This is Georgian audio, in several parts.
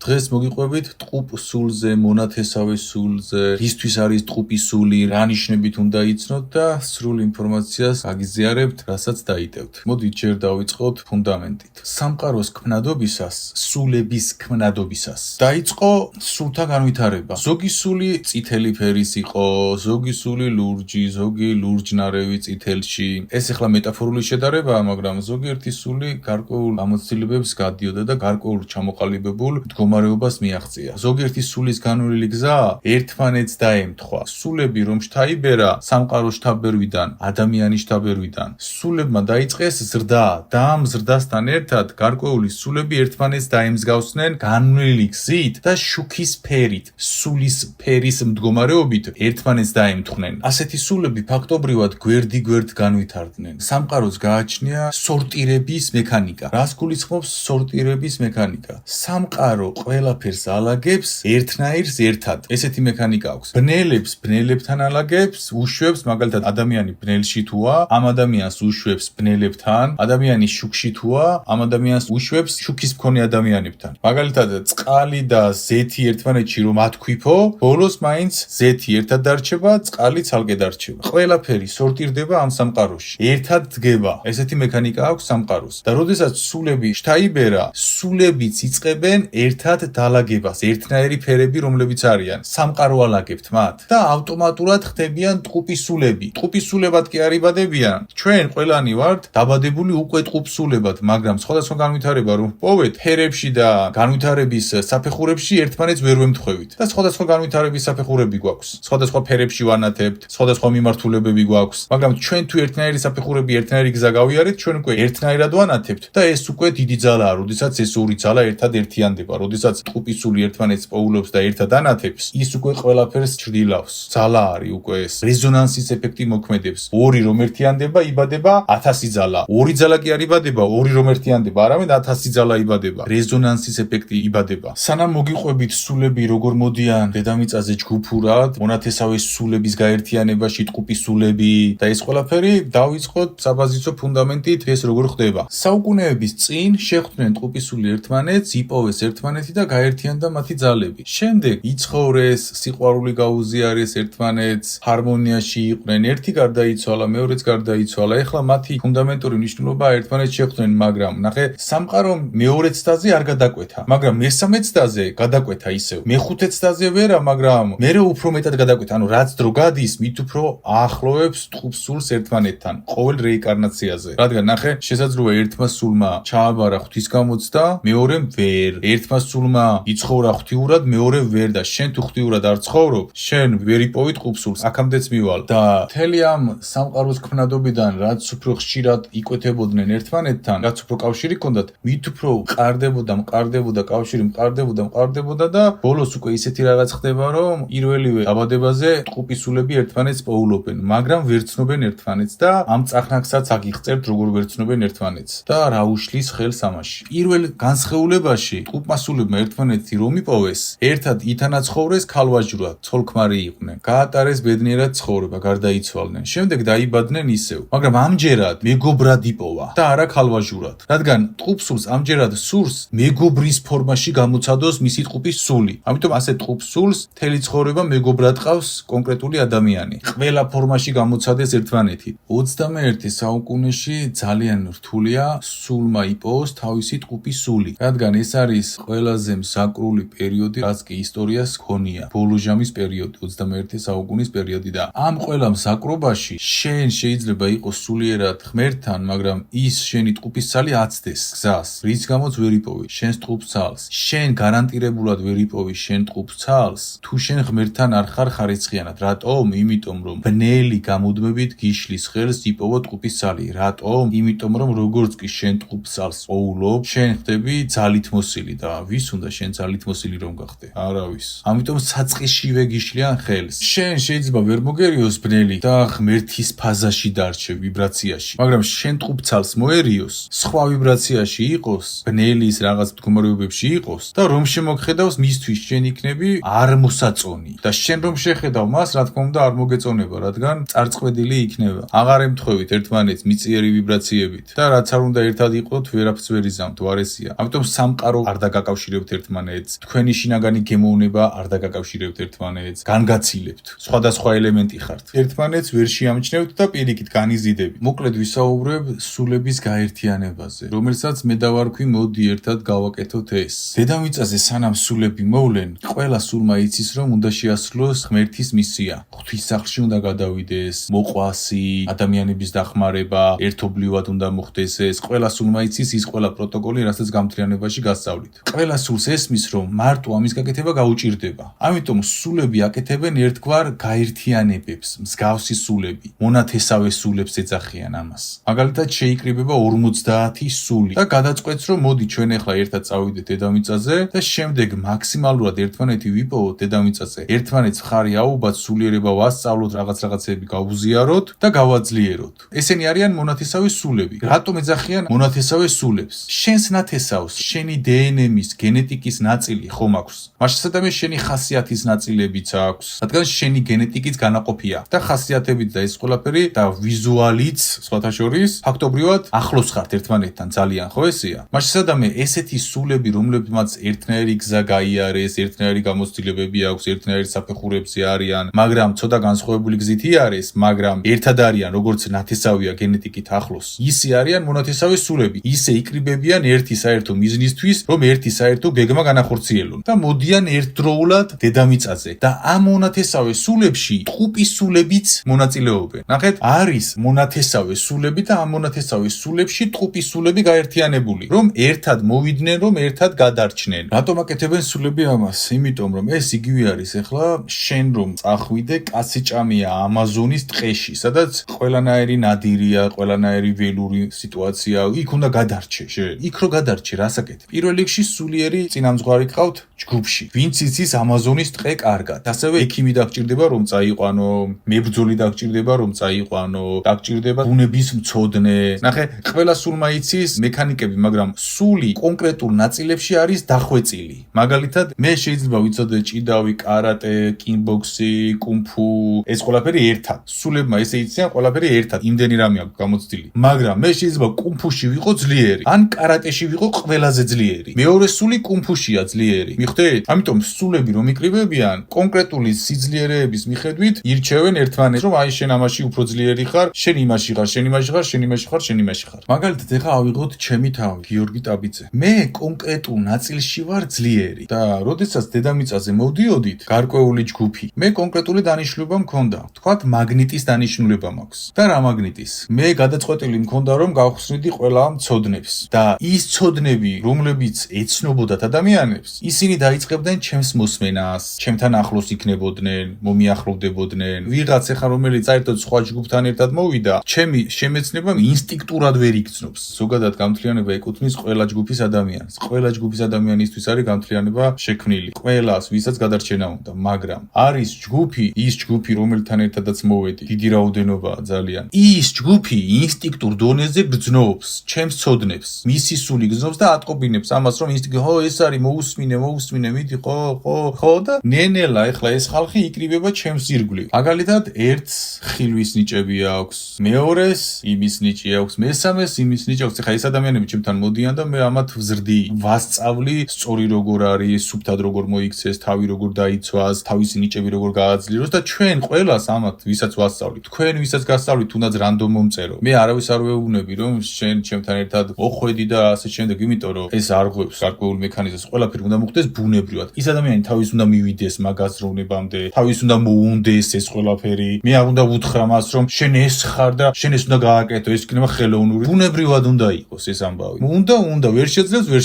დღეს მოგიყვებით ტყუპ სულზე, მონათესავე სულზე, რისთვის არის ტყუპი სული, რა ნიშნებით უნდა იცნოთ და სრულ ინფორმაციას გაგიზიარებთ, რასაც დაიტევთ. მოდით ჯერ დავიწყოთ ფუნდამენტით. სამყაროს ქმნადობისას, სულების ქმნადობისას დაიწყო სულთა განვითარება. ზოგი სული წითელი ფერის იყო, ზოგი სული ლურჯი, ზოგი ლურჯნარევი წითელში. ეს ახლა მეტაფორული შედარებაა, მაგრამ ზოგიერთი სული გარკვეულ ამოცდილებებს გადიოდა და გარკვეულ ჩამოყალიბებულ მდგომარეობას მიაღწია. ზოგიერთი სულის განვლილი გზა ერთმანეთს დაემთხვა. სულები რომ შთაიბერა სამყაროს შთაბერვიდან, ადამიანის შთაბერვიდან, სულებმა დაიწყეს ზრდა და ამ ზრდასთან ერთად გარკვეული სულები ერთმანეთს დაემსგავსნენ განვლილი გზით და შუქის ფერით, სულის ფერის მდგომარეობით ერთმანეთს დაემთხნენ. ასეთი სულები ფაქტობრივად გვერდ განვითარდნენ. სამყაროს გააჩნია სორტირების მექანიკა. რას გულისხმობს სორტირების მექანიკა? სამყარო ყველაფერს ალაგებს ერთნაირს ერთად. ესეთი მექანიკა აქვს. ბნელებს ბნელებთან ალაგებს, უშვებს, მაგალითად ადამიანი ბნელში თუა, ამ ადამიანს უშვებს ბნელებთან, ადამიანი შუქში თუა, ამ ადამიანს უშვებს შუქის მქონე ადამიანებთან. მაგალითად წყალი და ზეთი ერთმანეთში რომ ათქვიფო, ბოლოს მაინც ზეთი ერთად დარჩება, წყალი ცალკე დარჩება. ყველაფერი სორტირდება ამ სამყაროში. ერთად დგება. ესეთი მექანიკა აქვს სამყაროს. და როდესაც სულები შთაიბერა, სულებიც იწყებენ ერთად დალაგებას, ერთნაირი ფერები, რომლებიც არიან. სამყარო ალაგებთ მათ და ავტომატურად ხდებიან ტყუპი სულები. ტყუპი სულებად კი არ იბადებიან. ჩვენ ყველანი ვართ დაბადებული უკვე ტყუპ სულებად, მაგრამ სხვადასხვა განვითარება რომ პოვეთ, ფერებში და განვითარების საფეხურებში ერთმანეთს ვერ ვემთხვევით. და სხვადასხვა განვითარების საფეხურები გვაქვს. სხვადასხვა ფერებში ვანათებთ, სხვადასხვა მიმართულებები გვაქვს, მაგრამ ჩვენ თუ ერთნაირი საფეხურები, ერთნაირი გზა გავიარეთ, ჩვენ უკვე ერთნაირად ვანათებთ და ეს უკვე დიდი ძალაა, როდესაც ეს ორი ძალა ერთად ერთიანდება, როდესაც ტყუპი სული ერთმანეთს პოულობს და ერთად ანათებს, ის უკვე ყველაფერს ჩრდილავს. ძალა არის უკვე ეს. რეზონანსის ეფექტი მოქმედებს. ორი რომ ერთიანდება, იბადება 1000 ძალა. ორი ძალა კი არ იბადება, ორი რომ ერთიანდება, არამედ 1000 ძალა იბადება. რეზონანსის ეფექტი იბადება. სანამ მოგიყვებით სულები როგორ მოდიან დედამიწაზე ჯგუფურად, მონათესავე სულების გაერთიანებაში ტყუპი სულები და ეს ყველაფერი დავიწყოთ საბაზისო ფუნდამენტით ეს როგორ ხდება. საუკუნეების წინ შეხვდნენ ტყუპი სული ერთმანეთს, იპოვეს ერთმანეთი და გაერთიანდა მათი ძალები. შემდეგ იცხოვრეს, სიყვარული გაუზიარეს ერთმანეთს, ჰარმონიაში იყვნენ, ერთი გარდაიცვალა, მეორეც გარდაიცვალა. ეხლა მათი ფუნდამენტური მნიშვნელობა ერთმანეთს შეხვდნენ, მაგრამ ნახე, სამყარო მეორე ცდაზე არ გადაკვეთა, მაგრამ მესამე ცდაზე გადაკვეთა ისევ. მეხუთე ცდაზე ვერა, მაგრამ მერე უფრო მეტად გადაკვეთა. ანუ რაც დრო გადის, მით უფრო აახლოვებს ტყუპ სულს ერთმანეთთან, ყოველ რეინკარნაციაზე. რადგან ნახე, შესაძლოა ერთმა სულმა ჩააბარა ღვთისგამოცდა, მეორემ ვერ. ერთმა სულმა იცხოვრა ღვთიურად, მეორე ვერ და შენ თუ ღვთიურად არ ცხოვრობ, შენ ვერ იპოვი ტყუპ სულს. აქამდეც მივალ და მთელი ამ სამყაროს ქმნადობიდან რაც უფრო ხშირად იკვეთებოდნენ ერთმანეთთან, რაც უფრო კავშირი ჰქონდათ, მით უფრო მყარდებოდა კავშირი, მყარდებოდა და ბოლოს უკვე ისეთი რაღაც ხდება, რომ პირველივე დაბადებაზე ტყუპი სულები ერთმანეთს პოულობენ, მაგრამ ვერ ცნობენ ერთმანეთს და ამ წახნაგსაც აგიღწევთ როგორ ვერ ცნობენ ერთმანეთს და რა უშლის ხელს ამაში. პირველ განსხეულებაში ტყუპმა სულებმა ერთმანეთი რომ იპოვეს, ერთად ითანაცხოვრეს ქალვაჟურად, ცოლ-ქმარი იყვნენ. გაატარეს ბედნიერად ცხოვრება, გარდაიცვალნენ. შემდეგ დაიბადნენ ისევ, მაგრამ ამჯერად მეგობრად იპოვა და არა ქალვაჟურად. რადგან ტყუპ სულს ამჯერად სურს მეგობრის ფორმაში გამოცადოს მისი ტყუპი სული. ამიტომ ასე ტყუპ სულს მთელი ცხოვრება მეგობრად ყავს კონკრეტული ადამიანი. ყველა ფორმაში გამოცადეს ერთმანეთი. 21 საუკუნეში ძალიან რთულია სულმა იპოვოს თავისი ტყუპი სული. რადგან ეს არის ყველაზე მსაკრული პერიოდი, რაც კი ისტორიას ჰქონია. ბოლოჟამის პერიოდი, 21 საუკუნის პერიოდი და ამ ყველა მსაკრობაში შენ შეიძლება იყოს სულიერად ღმერთთან, მაგრამ ის შენი ტყუპის ცალი აცდეს გზას, რის გამოც ვერ იპოვი შენს ტყუპს ცალს. შენ გარანტირებულად ვერ იპოვი შენ ტყუპს ცალს, თუ შენ ღმერთთან არ ხარ ხარისხიანად. რატომ? იმიტომ რომ ბნელი გამუდმებით გიშლის ხელს იპოვო ტყუპის ცალი. რატომ? იმიტომ რომ როგორც კი შენ ტყუპს ცალს პოულობ, შენ ხდები ძალით მოსილი და ვის უნდა შენ ძალით მოსილი რომ გახდე? არავის. ამიტომ საწყისშივე გიშლიან ხელს. შენ შეიძლება ვერ მოგერიოს ბნელი და ღმერთის ფაზაში დარჩე ვიბრაციაში, მაგრამ შენ ტყუპ ცალს მოერიოს, სხვა ვიბრაციაში იყოს, ბნელის რაღაც მდგომარეობებში იყოს და რომ შემოგხედავს მისთვის შენ იქნები არ მოსაწონი და შენ რომ შეხედავ მას, რა თქმა უნდა არ მოგეწონება, რადგან წარწყვეტილი იქნება. აღარ ემთხვევით ერთმანეთს მიწიერი ვიბრაციებით და რაც არ უნდა ერთად იყოთ, ვერაფერს ვერ იზამთ, უარესია. ამიტომ სამყარო არ დაგაკავშირებულა დაკავშირებთ ერთმანეთს, თქვენი შინაგანი გემოვნება არ დაგაკავშირებთ ერთმანეთს, განგაცილებთ, სხვადასხვა ელემენტი ხართ. ერთმანეთს ვერ შეამჩნევთ და პირიქით განიზიდებით. მოკლედ ვისაუბრებ სულების გაერთიანებაზე, რომელსაც მე დავარქვი მოდი ერთად გავაკეთოთ ეს. დედამიწაზე სანამ სულები მოვლენ, ყველა სულმა იცის რომ უნდა შეასრულოს ღმერთის მისია. ღვთის სახლში უნდა გადავიდეს, მოყვასი, ადამიანების დახმარება, ერთობლივად უნდა მოხდეს ეს. ყველა სულმა იცის ის ყველა პროტოკოლი, რასაც გამთლიანებაში გასწავლით. ყველა სულს ესმის რომ მარტო ამის გაკეთება გაუჭირდება. ამიტომ სულები აკეთებენ ერთგვარ გაერთიანებებს, მსგავსი სულები, მონათესავე სულებს ეძახიან ამას. მაგალითად შეიკრიბება 50 სული და გადაწყვეტს რომ მოდი ჩვენ ახლა ერთად წავიდეთ დედამიწაზე და შემდეგ მაქსიმალურად ერთმანეთი ვიპოვოთ დედამიწაზე. ერთმანეთს ხარი აუბათ, სულიერება ვასწავლოთ, რაღაცები გავუზიაროთ და გავაძლიეროთ. ესენი არიან მონათესავე სულები. რატომ ეძახიან მონათესავე სულებს? შენს ნათესავს, შენი დნმ-ის, გენეტიკის ნაწილი ხომ აქვს? მაშასადამე შენი ხასიათის ნაწილებიც აქვს, რადგან შენი გენეტიკიც განაყოფია და ხასიათებით და ეს ყველაფერი და ვიზუალიც სხვათა შორის ფაქტობრივად ახლოს ხართ ერთმანეთთან ძალიან, ხო ესეა? მაშასადამე ესეთი სულები, რომლებმაც ერთნაირი გზა გაიარეს, ერთნაირი გამოცდილებები აქვს, ერთნაირი საფეხურებზე არიან, მაგრამ ცოტა განსხვავებული გზით იარეს, მაგრამ ერთად არიან, როგორც ნათესავია გენეტიკით ახლოს. ისე არიან მონათესავე სულები. ისე იკრიბებიან ერთი საერთო მიზნისთვის, რომ ერთი საერთო გეგმა განახორციელონ და მოდიან ერთდროულად დედამიწაზე. და ამ მონათესავე სულებში ტყუპის სულებიც მონაწილეობენ. ნახეთ, არის მონათესავე სულები და ამ მონათესავე სულებში ტყუპის სულები გაერთიანებული, რომ ერთად მოვიდნენ, რომ ერთად გადარჩნენ. რატომ აკეთებენ სულები ამას? იმიტომ რომ ეს იგივე არის ახლა შენ რომ წახვიდე კაცი-ჭამია ამაზონის ტყეში, სადაც ყველანაირი ნადირია, ყველანაირი ველური სიტუაცია, იქ უნდა გადარჩე შენ. იქ რო გადარჩე, რას აკეთებ? პირველ რიგში სულიერი წინამძღვარი გყავთ ჯგუფში, ვინც იცის ამაზონის ტყე კარგად. ასევე ექიმი დაგჭირდება რომ წაიყვანო, მებრძოლი დაგჭირდება რომ წაიყვანო, დაგჭირდება ბუნების მცოდნე. ნახე, ყველა სულმა იცის მექანიკები, მაგრამ სული კონკრეტულ ნაწილებში არის დახვეწილი. მაგალითად, მე შეიძლება ვიცოდე ჭიდავი, კარატე, კინბოქსი, კუნფუ, ეს ყველაფერი ერთად. სულებმა ესე იციან ყველაფერი ერთად. იმდენი რამე აქვს გამოცდილი. მაგრამ მე შეიძლება კუნფუში ვიყო ძლიერი, ან კარატეში ვიყო ყველაზე ძლიერი. მეორე სული კუნფუშია ძლიერი. მიხვდით? ამიტომ სულები რომ იკრიბებიან, კონკრეტული სიძლიერეების მიხედვით ირჩევენ ერთმანეთს, რომ აი შენ ამაში უფრო ძლიერი ხარ, შენ იმაში ხარ, შენ იმაში ხარ, შენ იმაში ხარ, შენ იმაში ხარ. მაგალითად, ეხლა ავიღოთ ჩემი თავი, გიორგი ტაბიძე. მე კონკრეტულ ნაწილში ვარ ძლიერი და როდესაც დედამიწაზე მოვდიოდით, გარკვეული ჯგუფი, მე კონკრეტული დანიშნულება მქონდა. თქვათ, მაგნიტის დანიშნულება მაქვს. და რა მაგნიტის? მე გადაწყვეტილი მქონდა, რომ გავხსნიდი ყველა მცოდნებს და ის ცოდნები, რომლებიც ეცნობოდათ ადამიანებს, ისინი დაიწყებდნენ ჩემს მოსმენას, ჩემთან ახლოს იქნებოდნენ, მომიახლოვდებოდნენ. ვიღაც ახლა რომელიც საერთოდ სხვა ჯგუფთან ერთად მოვიდა, ჩემი შემეცნება ინსტინქტურად ვერ იგრძნობს. ზოგადად გამთლიანება ეკუთვნის ყველა ჯგუფის ადამიანს. ყველა ჯგუფის ადამიანისთვის არის გამთლიანება შექმნილი. ყველას, ვისაც გადარჩენა უნდა, მაგრამ არის ჯგუფი, ის ჯგუფი, რომელთან ერთადაც მოვედი, დიდი რაოდენობაა ძალიან. ის ჯგუფი ინსტინქტურ დონეზე გრძნობს ჩემს ცოდნებს. მისი სული გრძნობს და ატყობინებს ამას, რომ ინსტინქტი, ხო, ეს არის მოусმინე, მიდი, ხო და ნენელა ეხლა ეს ხალხი იკრიბება ჩემს ირგვლივ. მაგალითად, ერთს ხილვის ნიჭები აქვს, მეორეს იმის ნიჭი აქვს, მესამეს იმის ნიჭი აქვს. ეხლა ეს ადამიანები ჩემთან მოდიან და მე ამათ ვზრდი, ვასწავლი, სწორი როგორ არის, სუფთად როგორ მოიქცეს, თავი როგორ დაიცვას, თავისი ნიჭები როგორ გააძლიეროს და ჩვენ ყველას ამათ ვისაც ვასწავლით. თქვენ ვისაც გასწავლით, თუნდაც რანდომ მომწერო. მე არავის არ ვეუბნები, რომ შენ ჩემთან ერთად მოხვედი და ასე შემდეგ, იმიტომ რომ ეს არ ღვევს გარკვეულ მექანიზმს. ყველაფერი უნდა მოხდეს ბუნებრივად. ის ადამიანი თავის უნდა მივიდეს მაგაზროვნებამდე, თავის უნდა მოუნდეს ეს ყველაფერი. მე არ უნდა ვუთხრა მას, რომ შენ ეს ხარ და შენ ეს უნდა გააკეთო, ეს იქნება ხელოვნური. ბუნებრივად უნდა იყოს ეს ამბავი. უნდა, ვერ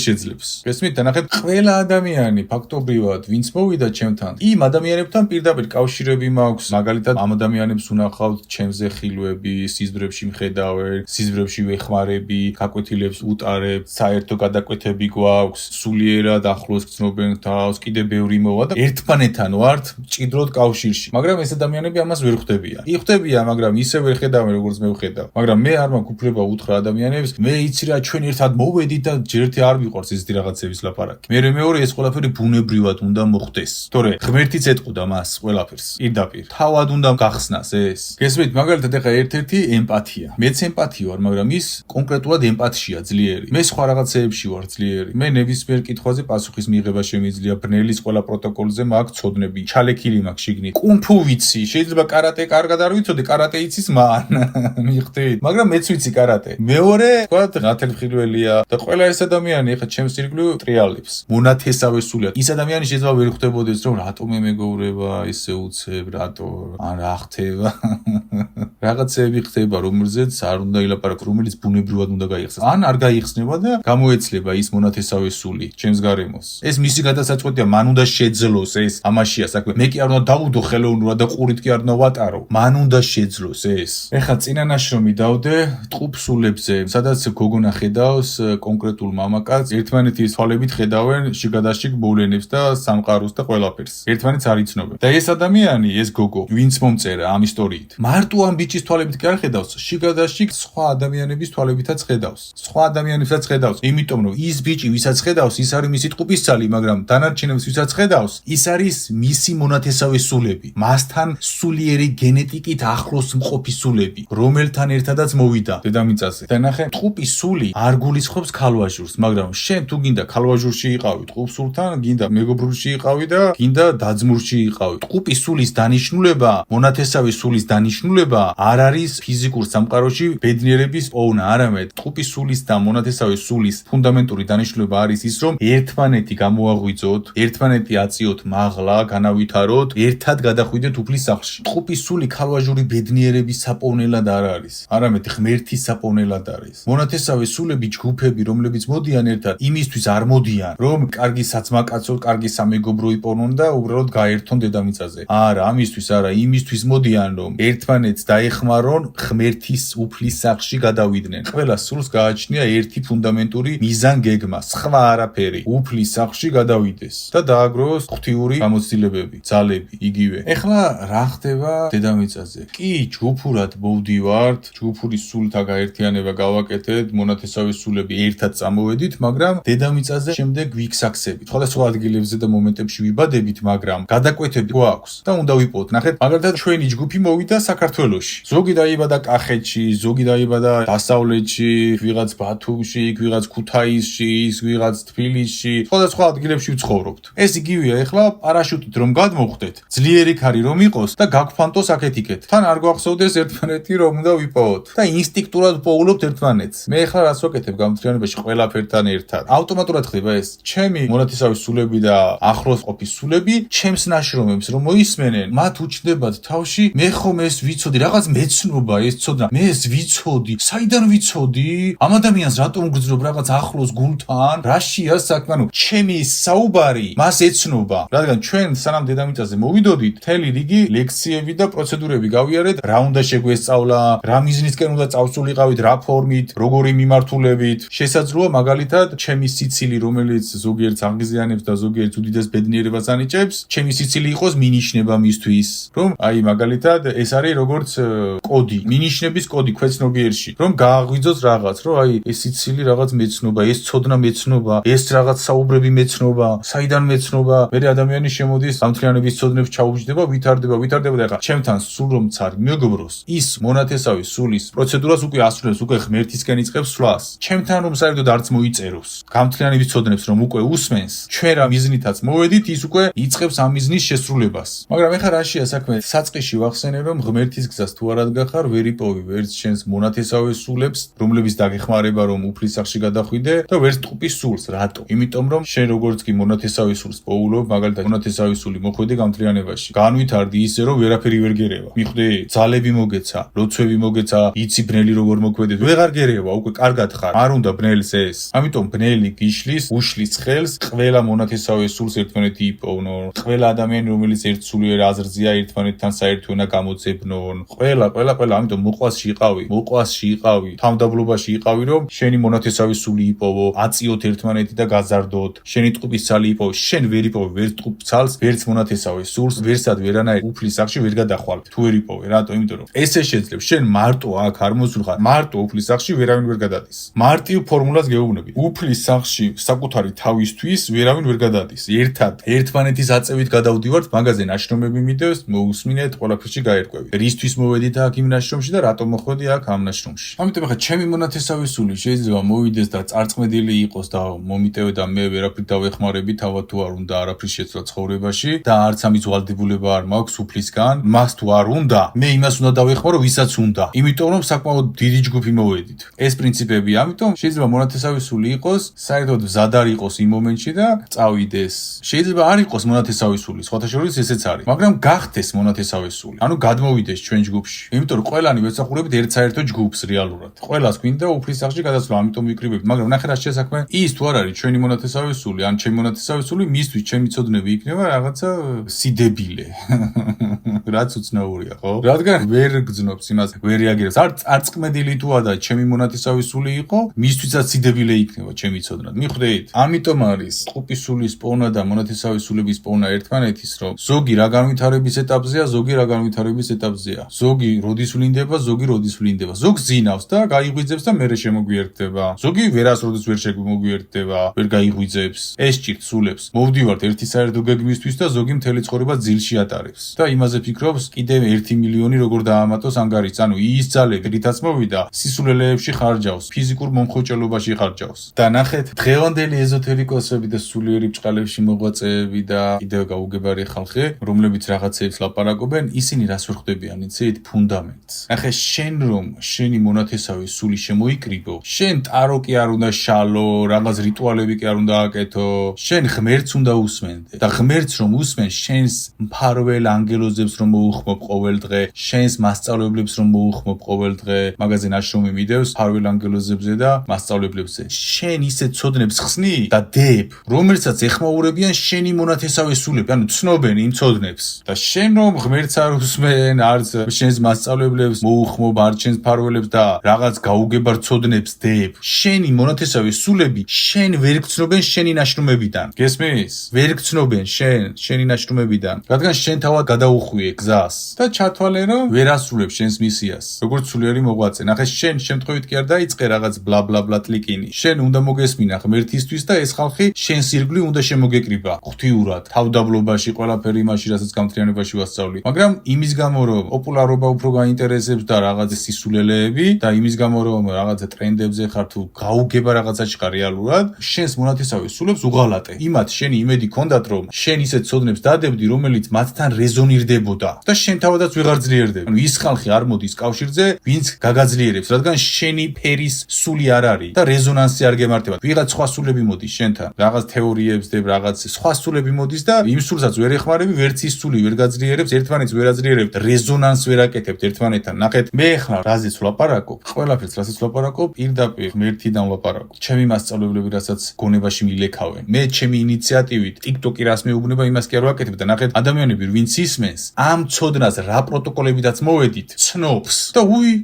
შეძლებს. ესმით, ნახეთ, ყველა ადამიანი ფაქტობრივად, ვინც მოვიდა ჩემთან, იმ ადამიანებთან პირდაპირ კავშირები მაქვს. მაგალითად, ამ ადამიანებს უნახავთ ჩემზე ხილვები, სიზმრებში მხედავენ, სიზმრებში ვეხმარები, გაკვეთილებს უტარებ, საერთო გადაკვეთები გვაქვს, სულიერად ახლოს გრძნობენ თავს, კიდე ბევრი მოვა და ერთმანეთთან ვართ მჭიდროდ კავშირში. მაგრამ ეს ადამიანები ამას ვერ ხვდებიან. იხდებიან, მაგრამ ისე ვერ ხედავენ, როგორც მე ვხედავ. მაგრამ მე არ მაქვს უფლება უთხრა ადამიანებს, მე იცი რა, ჩვენ ერთად მოვედით და ჯერ ერთი არ მიყვარს ესეთი რაღაცების ლაპარაკი. მეორე ეს ყველაფერი ბუნებრივად უნდა მოხდეს. თორე ღმერთიც ეტყოდა მას ყველაფერს. პირდაპირ. თავად უნდა გახსნას ეს. გესმით, მაგალითად ეხა ერთ-ერთი ემპათია. მეც ემპათი ვარ, მაგრამ ის კონკრეტულად ემპათია ძლიერი. მე სხვა რაღაცეებში ვარ ძლიერი. მე ნებისმიერ ზოგიერთ კითხვაზე პასუხის მიღება შემიძლია ბრნელის ყველა პროტოკოლზე მაქვს ცოდნები ჩალექილი მაქვს შიგნით კუნფუ ვიცი შეიძლება კარატე კარგად არ ვიცოდი კარატე იცის მან მიხდით მაგრამ მეც ვიცი კარატე მეორე თქვა ღათელმხილველია და ყველა ეს ადამიანი ეხა ჩემს ირგვლივ ტრიალებს მონათესავე სულიად ის ადამიანი შეიძლება ვერ ხვდებოდეს რომ რატომ მე მეგობრება ისე უცებ რატო ან რა ხდება რაღაცები ხდება რომელზეც არ უნდა ილაპარაკო რომელიც ბუნებრივად უნდა გაიხსნას ან არ გაიხსნება და გამოეცლება ის მონათესავე სული ჩემს გარემოს ეს მისი გადასაწყვეტია მან უნდა შეძლოს ეს ამაშია საქმე მე კი არ უნდა დავუდო ხელოვნურად და ყურით კი არ უნდა ვატარო მან უნდა შეძლოს ეს ეხლა წინა ნაშრომი დავდე ტყუპ სულებზე სადაც გოგონა ხედავს კონკრეტულ მამაკაცს ერთმანეთის თვალებით ხედავენ შიგადაშიგ მოვლენებს და სამყაროს და ყველაფერს ერთმანეთს არ იცნობენ და ეს ადამიანი ეს გოგო ვინც მომწერა ამ ისტორიით მარტო ამ ბიჭის თვალებით კი არ ხედავს შიგადაშიგ სხვა ადამიანების თვალებითაც ხედავს სხვა ადამიანებსაც ხედავს იმიტომ რომ ის ბიჭი ვისაც ხედავს ის არის მისი ტყუპისცალი მაგრამ დანარჩენებს ვისაც ხედავს ის არის მისი მონათესავე სულები მასთან სულიერი გენეტიკით ახლოს მყოფი სულები რომელთან ერთადაც მოვიდა დედამიწაზე და ნახე ტყუპის სული არ გულისხმობს ქალვაჟურს მაგრამ შენ თუ გინდა ქალვაჟურში იყავი ტყუპ სულთან გინდა მეგობრურში იყავი და გინდა დაძმურში იყავი ტყუპის სულის დანიშნულება მონათესავე სულის დანიშნულება არ არის ფიზიკურ სამყაროში ბედნიერების პოვნა არამედ ტყუპის სულის და მონათესავე სულის ფუნდამენტური დანიშნულება არის ის რომ ერთმანეთი გამოაღვიძოთ ერთმანეთი აწიოთ მაღლა განავითაროთ ერთად გადახვიდეთ უფლის სახლში ტყუპის სული ქალვაჟური ბედნიერების საპოვნელად არ არის არამედ ღმერთის საპოვნელად არის მონათესავე სულები ჯგუფები რომლებიც მოდიან ერთად იმისთვის არ მოდიან რომ კარგი საცმაკაცო კარგი სამეგობრო იპოვნონ და უბრალოდ გაერთონ დედამიწაზე არა ამისთვის არა იმისთვის მოდიან რომ ერთმანეთს დაეხმარონ ღმერთის უფლის სახლში გადავიდნენ ყველა სულს გააჩნია ერთი ფუნდამენტური მიზან-გეგმა სხვა არაფერი უფლის სახლში გადავიდეს და დააგროვოს ღვთიური გამოცდილებები ძალები იგივე ეხლა რა ხდება დედამიწაზე კი ჯგუფურად მოვდივართ ჯგუფური სულთა გაერთიანება გავაკეთეთ მონათესავე სულები ერთად წამოვედით მაგრამ დედამიწაზე შემდეგ ვიქსაქსებით სხვადასხვა ადგილებზე და მომენტებში ვიბადებით მაგრამ გადაკვეთები გვაქვს და უნდა ვიპოვოთ ნახეთ მაგალითად ჩვენი ჯგუფი მოვიდა საქართველოში ზოგი დაიბადა კახეთში ზოგი დაიბადა დასავლეთში ვიღაც ბათუმში ვიღაც ქუთაისში ვიღაც თბილისში სხვადასხვა ადგილებში ვცხოვრობთ ეს იგივეა ეხლა პარაშუტით რომ გადმოვხდეთ ძლიერი ქარი რომ იყოს და გაგფანტოს აქეთ-იქეთ თან არ გვახსოვდეს ერთმანეთი რომ უნდა ვიპოვოთ და ინსტინქტურად პოულობთ ერთმანეთს მე ეხლა რას ვაკეთებ გამთრიანებაში ყველაფერთან ერთად ავტომატურად ხდება ეს ჩემი მონათესავე სულები და ახლოს ყოფი სულები ჩემს ნაშრომებს რომ მოისმენენ მათ უჩნდებათ თავში მე ხომ ეს ვიცოდი რაღაც მეცნობა ეს ცოდნა მე ეს ვიცოდი საიდან ვიცოდი ამ ადამიანს რატომ გძნობ რაღაც ახლოს გულთან რაშია საქმე ანუ ჩემი საუბარი მას ეცნობა რადგან ჩვენ სანამ დედამიწაზე მოვიდოდით მთელი რიგი ლექციები და პროცედურები გავიარეთ რა უნდა შეგვესწავლა რა მიზნისკენ უნდა წავსულიყავით რა ფორმით როგორი მიმართულებით შესაძლოა მაგალითად ჩემი სიცილი რომელიც ზოგიერთს აღიზიანებს და ზოგიერთს უდიდეს ბედნიერებას ანიჭებს ჩემი სიცილი იყოს მინიშნება მისთვის რომ აი მაგალითად ეს არის როგორც კოდი მინიშნების კოდი ქვეცნობიერში რომ გააღვიძოს რაღაც რომ აი ეს სიცილი რაღაც მეცნობა ეს ცოდნა მეცნობა ეს რაღაც საუბრები მეცნობა საიდან მეცნობა მე ადამიანი შემოდის სამთლიანების ცოდნებს ჩაუბჯდება ვითარდება და ეხლა ჩემთან სულ რომ ცარი მეგობროს ის მონათესავე სულის პროცედურას უკვე ასრულებს უკვე ღმერთისკენ იწყებს სვლას ჩემთან რომ საერთოდ არც მოიწეროს გამთლიანების ცოდნებს რომ უკვე უსმენს ჩვენ რა მიზნითაც მოვედით ის უკვე იწყებს ამ მიზნის შესრულებას მაგრამ ეხლა რაშია საქმე საწყისში ვახსენე რომ ღმერთის გზას თუ არ ადგახარ ვერ იპოვი ვერც შენს მონათესავე სულებს რომლებიც დაგეხმარება რომ უფლის სახლში გადახვიდე და ვერც ტყუპის სულს რატო იმიტომ რომ შენ როგორც კი მონათესავე სულს პოულობ მაგალითად მონათესავე სული მოხვედი გამთლიანებაში განვითარდი ისე რომ ვერაფერი ვერ გერევა მიხვდი ძალები მოგეცა ლოცვები მოგეცა იცი ბნელი როგორ მოქმედებს ვეღარ გერევა უკვე კარგად ხარ არ უნდა ბნელს ეს ამიტომ ბნელი გიშლის უშლის ხელს ყველა მონათესავე სულს ერთმანეთი იპოვნონ ყველა ადამიანი რომელიც ერთ სულიერ აზრზეა ერთმანეთთან საერთო უნდა გამოძებნონ ყველა ამიტომ მოყვასში იყავი თავდაბლობაში იყავი რომ შენი მონათესავე სული იპოვო აწიოთ ერთმანეთი და გაზარდოთ შენი ტყუპისცალი იპოვო შენ ვერ იპოვე ვერც ტყუპცალს ვერც მონათესავე სულს ვერსად ვერანაირ უფლის სახლში ვერ გადახვალ თუ ვერ იპოვე რატო იმიტომ რომ ესე შეძლებს შენ მარტო აქ არ მოსულხარ მარტო უფლის სახლში ვერავინ ვერ გადადის მარტივ ფორმულას გეუბნები უფლის სახლში საკუთარი თავისთვის ვერავინ ვერ გადადის ერთმანეთის აწევით გადავდივართ მაგაზე ნაშრომები მიდევს მოусმინეთ ყველაფერში გაერკვევით რისთვის მოვედით აქ იმ ნაშრომში და რატომ მოხვედი აქ ამ ნაშრომში ამიტომ ახლა ჩემი მონათესავე სული შეიძლება მოვიდეს და წარწმედილი იყოს და დამიტევე და მე ვერაფრით დავეხმარები თავად თუ არ უნდა არაფრის შეცვლა ცხოვრებაში და არც ამის ვალდებულება არ მაქვს უფლისგან, მას თუ არ უნდა, მე იმას უნდა დავეხმარო, ვისაც უნდა. იმიტომ რომ საკმაოდ დიდი ჯგუფი მოვედით. ეს პრინციპები, ამიტომ შეიძლება მონათესავი იყოს, საერთოდ მზად არ იყოს იმ მომენტში და წავიდეს. შეიძლება არ იყოს მონათესავი სული, სხვათა შორის ესეც არის, მაგრამ გახდეს მონათესავი სული. ანუ გადმოვიდეს ჩვენ ჯგუფში. იმიტომ რომ ყველანი ვეცახურებით ერთ-საერთო ჯგუფს რეალურად. ყველას გვინდა უფლის სახში გადასვლა, ამიტომ ვიკრიბებთ, მაგრამ ნახე რა შესაქმე ის თუ არ არის ჩვენი მონათესავი სული, ან ჩემი მონათესავი სული, მისთვის ჩემი ცოდნები იქნება რაღაცა სიდებილე. რაც უცნაურია, ხო? რადგან ვერ გძნობს იმას, ვერ რეაგირებს. არ წმედილი თუ არა ჩემი მონათესავი სული იყო, მისთვისაც სიდებილე იქნება ჩემი ცოდნა. მიხვდით? ამიტომ არის ტყუპის სულის პოვნა და მონათესავი სულების პოვნა ერთმანეთის, რომ ზოგი რა განვითარების ეტაპზეა, ზოგი რა განვითარების ეტაპზეა. ზოგი როდის ვლინდება, ზოგი როდის ვლინდება. ზოგს ძინავს და გაიღვიძებს და მერე შემოგვიერთდება. ზოგი ვერას როდის ვერ შემოგვიერთდება, ვერ გაიღვიძებს. ეს ჭირთ სულებს. მოვდივართ ერთი საერთო გეგმისთვის და ზოგი მთელი ცხოვრება ძილში ატარებს. და იმაზე ფიქრობს, კიდევ 1 მილიონი როგორ დაამატოს ანგარიშს. ანუ ის ძალები, რითაც მოვიდა, სისულელეებში ხარჯავს, ფიზიკურ მომხოჭელობაში ხარჯავს. და ნახეთ, დღევანდელი ეზოთერიკოსები და სულიერი ბჭყალებში მოღვაწეები და კიდევ გაუგებარი ხალხი, რომლებიც რაღაცეებს ლაპარაკობენ, ისინი რას ვერ ხვდებიან, იცით, ფუნდამენტს. ნახე, შენ რომ შენი მონათესავი სული შემოიკრიბო, შენ ტარო კი არ უნდა შალო, რაღაც რიტუალები კი არ უნდა აკეთო, შენ ღმერთს უნდა უსმენდე. და ღმერთს რომ უსმენ, შენს მფარველ ანგელოზებს რომ მოუხმობ ყოველ დღე, შენს მასწავლებლებს რომ მოუხმობ ყოველ დღე, მაგაზე ნაშრომი მიდევს მფარველ ანგელოზებზე და მასწავლებლებზე. შენ ისე ცოდნებს ხსნი და დებ, რომელსაც ეხმაურებიან შენი მონათესავი სულები, ანუ ცნობენ იმ ცოდნებს. და შენ რომ ღმერთს არ უსმენ, არც შენს მასწავლებლებს მოუხმობ, არც შენს მფარველებს და რაღაც გაუგებარ ცოდნებს დებ, შენი მონათესავი სულები შენ ვერ გცნობენ შენი ნაშრომებიდან. გესმის? ვერ გცნობენ შენი ნაშრომებიდან, რადგან შენ თავად გადაუხვიე გზას და ჩათვალე რომ ვერ ასრულებ შენს მისიას. როგორც სულიერი მოღვაწე, ნახე შენ შემთხვევით კი არ დაიწყე რაღაც ბლა ბლა ბლა ტლიკინი. შენ უნდა მოგესმინა ღმერთისთვის და ეს ხალხი შენს ირგვლივ უნდა შემოგეკრიბა. ღვთიურად, თავდაბლობაში, ყველაფერი იმაში, რასაც გამთლიანებაში ვასწავლი. მაგრამ იმის გამო რომ პოპულარობა უფრო გაინტერესებს და რაღაც სისულელეები და იმის გამო რომ რაღაც ტრენდებზე ხარ თუ გაუგება რაღაცაში ხარ რეალურად, შენს მონათესავი სულებს უღალატე. იმათ შენი იმედი ქონდათ რომ შენ ისეთ ცოდნებს დადებდი, რომელიც მათთან რეზონირდებოდა და შენ თავადაც ვეღარ ძლიერდები. ანუ ის ხალხი არ მოდის კავშირზე, ვინც გაგაძლიერებს, რადგან შენი ფერის სული არ არის და რეზონანსი არ გემართება. ვიღაც სხვა სულები მოდის შენთან, რაღაც თეორიებს დებ, რაღაც სხვა სულები მოდის და იმ სულსაც ვერ ეხმარები, ვერც ის სული ვერ გაძლიერებს, ერთმანეთს ვერ აძლიერებთ, რეზონანსს ვერ აკეთებთ ერთმანეთთან. ნახეთ, მე ახლა რაზეც ვლაპარაკობ, ყველაფერს რასაც ვლაპარაკობ, პირდაპირ ღმერთიდან ვლაპარაკობ. ჩემი მასწავლებლები რასაც გონებაში მილექავენ. მე ჩემი ინიციატივით TikTok-ი რას მეუბნება, იმას კი არ ვაკეთებ და ნახეთ, ადამიანები ვინც ისმენს, ამ ცოდნას რა პროტოკოლებიდაც მოვედით, ცნობს. და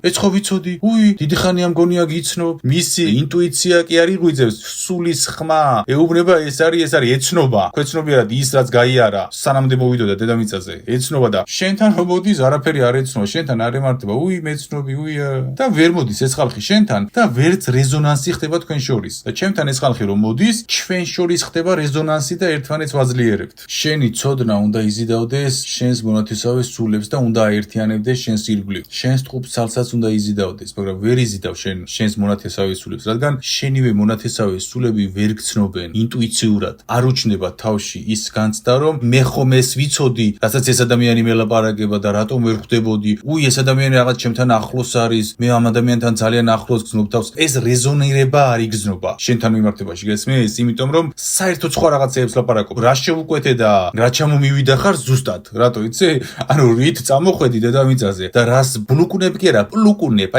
ეს ხო ვიცოდი, დიდი ხანი ამ გონია გიცნობ, მისი ინტუიცია კი არ იღვიძებს, სულის ხმა, ეუბნება ეს არის, ეცნობა. ქვეცნობიერად ის რაც გაიარა, სანამდე მოვიდოდა დედამიწაზე, ეცნობა და შენთან რომ მოდის, არაფერი არ ეცნობა, შენთან არ ემართება, მეცნობი, და ვერ მოდის ეს ხალხი შენთან და ვერც რეზონანსი ხდება თქვენ შორის. და ჩემთან ეს ხალხი რომ მოდის, ჩვენ შორის ხდება რეზონანსი და ერთმანეთს ვაძლიერებთ. შენი ცოდნა უნდა იზიდავდეს შენს მონათესავე სულებს და უნდა აერთიანებდეს შენს ირგვლივ. შენს ტყუპს ცალსაც უნდა იზიდავდეს, მაგრამ ვერ იზიდავ შენს მონათესავე სულებს, რადგან შენივე მონათესავე სულები ვერ გცნობენ ინტუიციურად. არ უჩნდება თავში ის განცდა, რომ მე ხომ ეს ვიცოდი, რასაც ეს ადამიანი მელაპარაკება და რატომ ვერ ხვდებოდი. ეს ადამიანი რაღაც ჩემთან ახლოს არის, მე ამ ადამიანთან ძალიან ახლოს გრძნობ თავს. ეს რეზონირება არ იგრძნობა შენთან მიმართებაში, გესმის? იმიტომ რომ საერთოდ სხვა რაღაცეებს ლაპარაკობ. რა შევუკვეთე და რა ჩამომივიდა ხარ ზუსტად. რატო იცი? ანუ რით წამოხვედი დედამიწაზე და რას ბლუკუნებ კი არა, პლუკუნებ,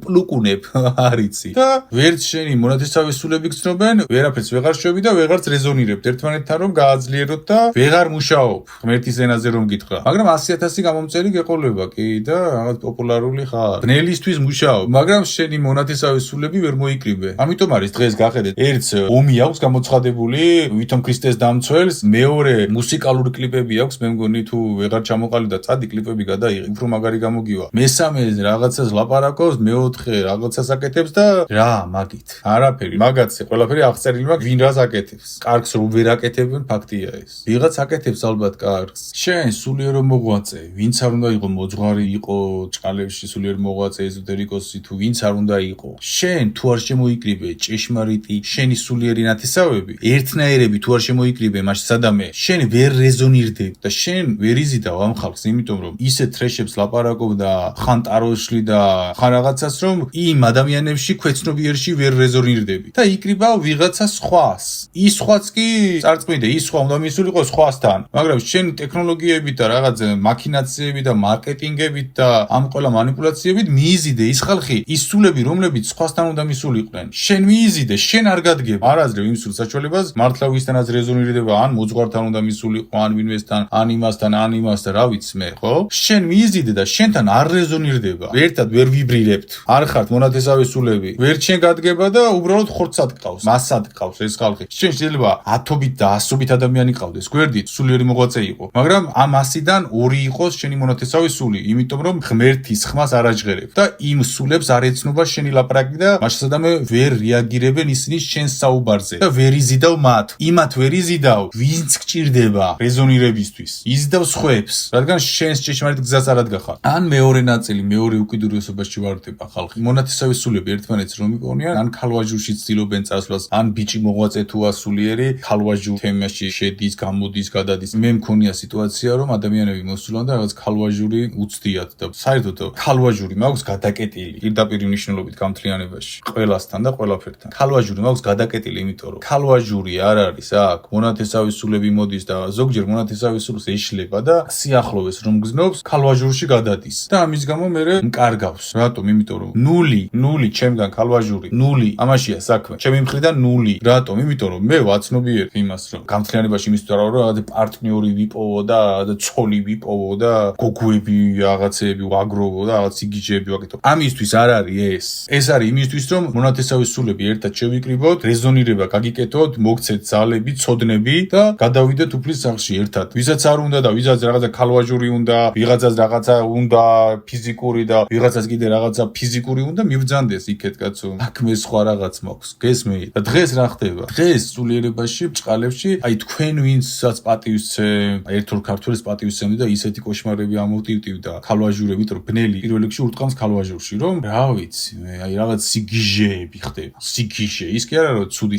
პლუკუნებ, არიცი. და ვერც შენი მონათესავი სულები გრძნობენ, ვერაფერს ვეღარ შევი და ვეღარც რეზონირებთ ერთმანეთთან რომ გააძლიეროთ და ვეღარ მუშაობ ღმერთის ენაზე რომ გითხრა. მაგრამ 100,000 გამომწერი გეყოლება კი და რაღაც პოპულარული ხარ. ბნელისთვის მუშაობ, მაგრამ შენი მონათესავი სულები ვერ მოიკრიბე. ამიტომ არის დღეს გახედეთ, ერთს ომი აქვს გამოცხადებული ვითომ ქრისტეს დამცველს, მეორე მუსიკალური კლიპები აქვს, მე მგონი თუ ვეღარ ჩამოყალიბდა წადი კლიპები გადაიღე, უფრო მაგარი გამოგივა. მესამე რაღაცას ლაპარაკობს, მეოთხე რაღაცას აკეთებს და რა მაგით? არაფერი, მაგაცე, ყველაფერი აღწერილი მაქვს, ვინ რას აკეთებს. კარგს რომ ვერ აკეთებენ, ფაქტია ეს. ვიღაც აკეთებს ალბათ კარგს. შენ სულიერო მოღვაწე, ვინც არ უნდა იყო მოძღვარი იყო ჭყალებში, სულიერ მოღვაწე ეზოთერიკოსი თუ ვინც არ უნდა იყო. შენ თუ არ შემოიკრიბე ჭეშმარიტი შენი სულიერი ნათესავები ერთნაირები თუ არ შემოიკრიბე მაშინ სადამე შენ ვერ რეზონირდები და შენ ვერ იზიდავ ამ ხალხს იმიტომ რომ ისე ტრეშებს ლაპარაკობდა ხან ტაროში და ხან რაღაცას რომ იმ ადამიანებში ქვეცნობიერში ვერ რეზონირდები და იკრიბა ვიღაცა სხვას ის სხვაც კი წარწმუნდა ის სხვა უნდა მისულიყო სხვასთან მაგრამ შენ ტექნოლოგიებით და რაღაც მაქინაციებით და მარკეტინგებით და ამ ყველა манипуляციებით მიიზიდე ის ხალხი ის სულები რომლებიც სხვასთან უნდა მისულიყვნენ შენ მიიზიდე შენ არ გადგებ არ აძლევ იმ სულ საშუალებას მართლა ვისთანაც რეზონირდება ან მოძღვართან უნდა მისულიყო ან ვინმესთან ან იმასთან ან იმასთან რა ვიცი მე ხო შენ მიიზიდე და შენთან არ რეზონირდება ერთად ვერ ვიბრირებთ არ ხართ მონათესავე სულები ვერ შენ გადგება და უბრალოდ ხორცად გყავს მასად გყავს ეს ხალხი შენ შეიძლება 10-ობით და 100-ობით ადამიანი ყავდეს გვერდით სულიერი მოღვაწე იყო მაგრამ ამ 100-დან 2 იყოს შენი მონათესავე სული იმიტომ რომ ღმერთის ხმას არ აჟღერებ და იმ სულებს არ ეცნობა შენი ლაპარაკი და მაშასადამე ვერ რეაგირებენ ისინი შენ საუბარზე და ვერ იზიდავ მათ იმათ ვერ იზიდავ ვინც გჭირდება რეზონირებისთვის იზიდავ სხვებს რადგან შენს ჭეშმარიტ გზას არ ადგახარ ან მეორე ნაწილი მეორე უკიდურესობაში ვარდება ხალხი მონათესავე სულები ერთმანეთს რომ იპოვნიან ან ქალვაჟურში ცდილობენ წასვლას ან ბიჭი მოღვაწე თუ ასულიერი ქალვაჟურ თემაში შედის გამოდის გადადის მე მქონია სიტუაცია რომ ადამიანები მოსულან და რაღაც ქალვაჟური უცდიათ და საერთოდ ქალვაჟური მაქვს გადაკეტილი პირდაპირ მნიშვნელობით გამთლიანებაში ყველასთან და ყველაფერთან ქალვაჟური მაქვს გადაკეტილი იმიტომ რომ ქალვაჟური არ არის აქ მონათესავე სულები მოდის და ზოგჯერ მონათესავე სულს ეშლება და სიახლოვეს რომ გზნობს ქალვაჟურში გადადის და ამის გამო მე მკარგავს რატომ იმიტომ რომ ნული ჩემგან ქალვაჟური ნული ამაშია საქმე ჩემი მხრიდან ნული რატომ იმიტომ რომ მე ვაცნობიერებ იმას რომ გამთლიანებაში იმის თუ არა რომ რაღაც პარტნიორი ვიპოვო და ცოლი ვიპოვო და გოგოები რაღაცეები ვაგროვო და რაღაც იგიჯები ვაკეთო ამისთვის არ არის ეს არის იმისთვის რომ მონათესავე სულები ერთად შევიკრიბოთ რეზონირება გაგიკეთოთ მოგცეთ ძალები ცოდნები და გადავიდეთ უფლის სახლში ერთად ვისაც არ უნდა და ვისაც რაღაცა ქალვაჟური უნდა ვიღაცას რაღაცა უნდა ფიზიკური და ვიღაცას კიდე რაღაცა ფიზიკური უნდა მიბრძანდეს იქეთ კაცო საქმე სხვა რაღაც მაქვს გესმით და დღეს რა ხდება დღეს სულიერებაში ბჭყალებში აი თქვენ ვინცაც პატივისცემ ერთ-ორ ქართველს პატივისცემდი და ისეთი კოშმარები ამოვტივტივდა ქალვაჟურებით რომ ბნელი პირველ რიგში ურტყამს ქალვაჟურში რომ რა ვიცი მე აი რაღაც სიგიჟეები ხდება სიგიჟე ის კი არა რომ ცუდი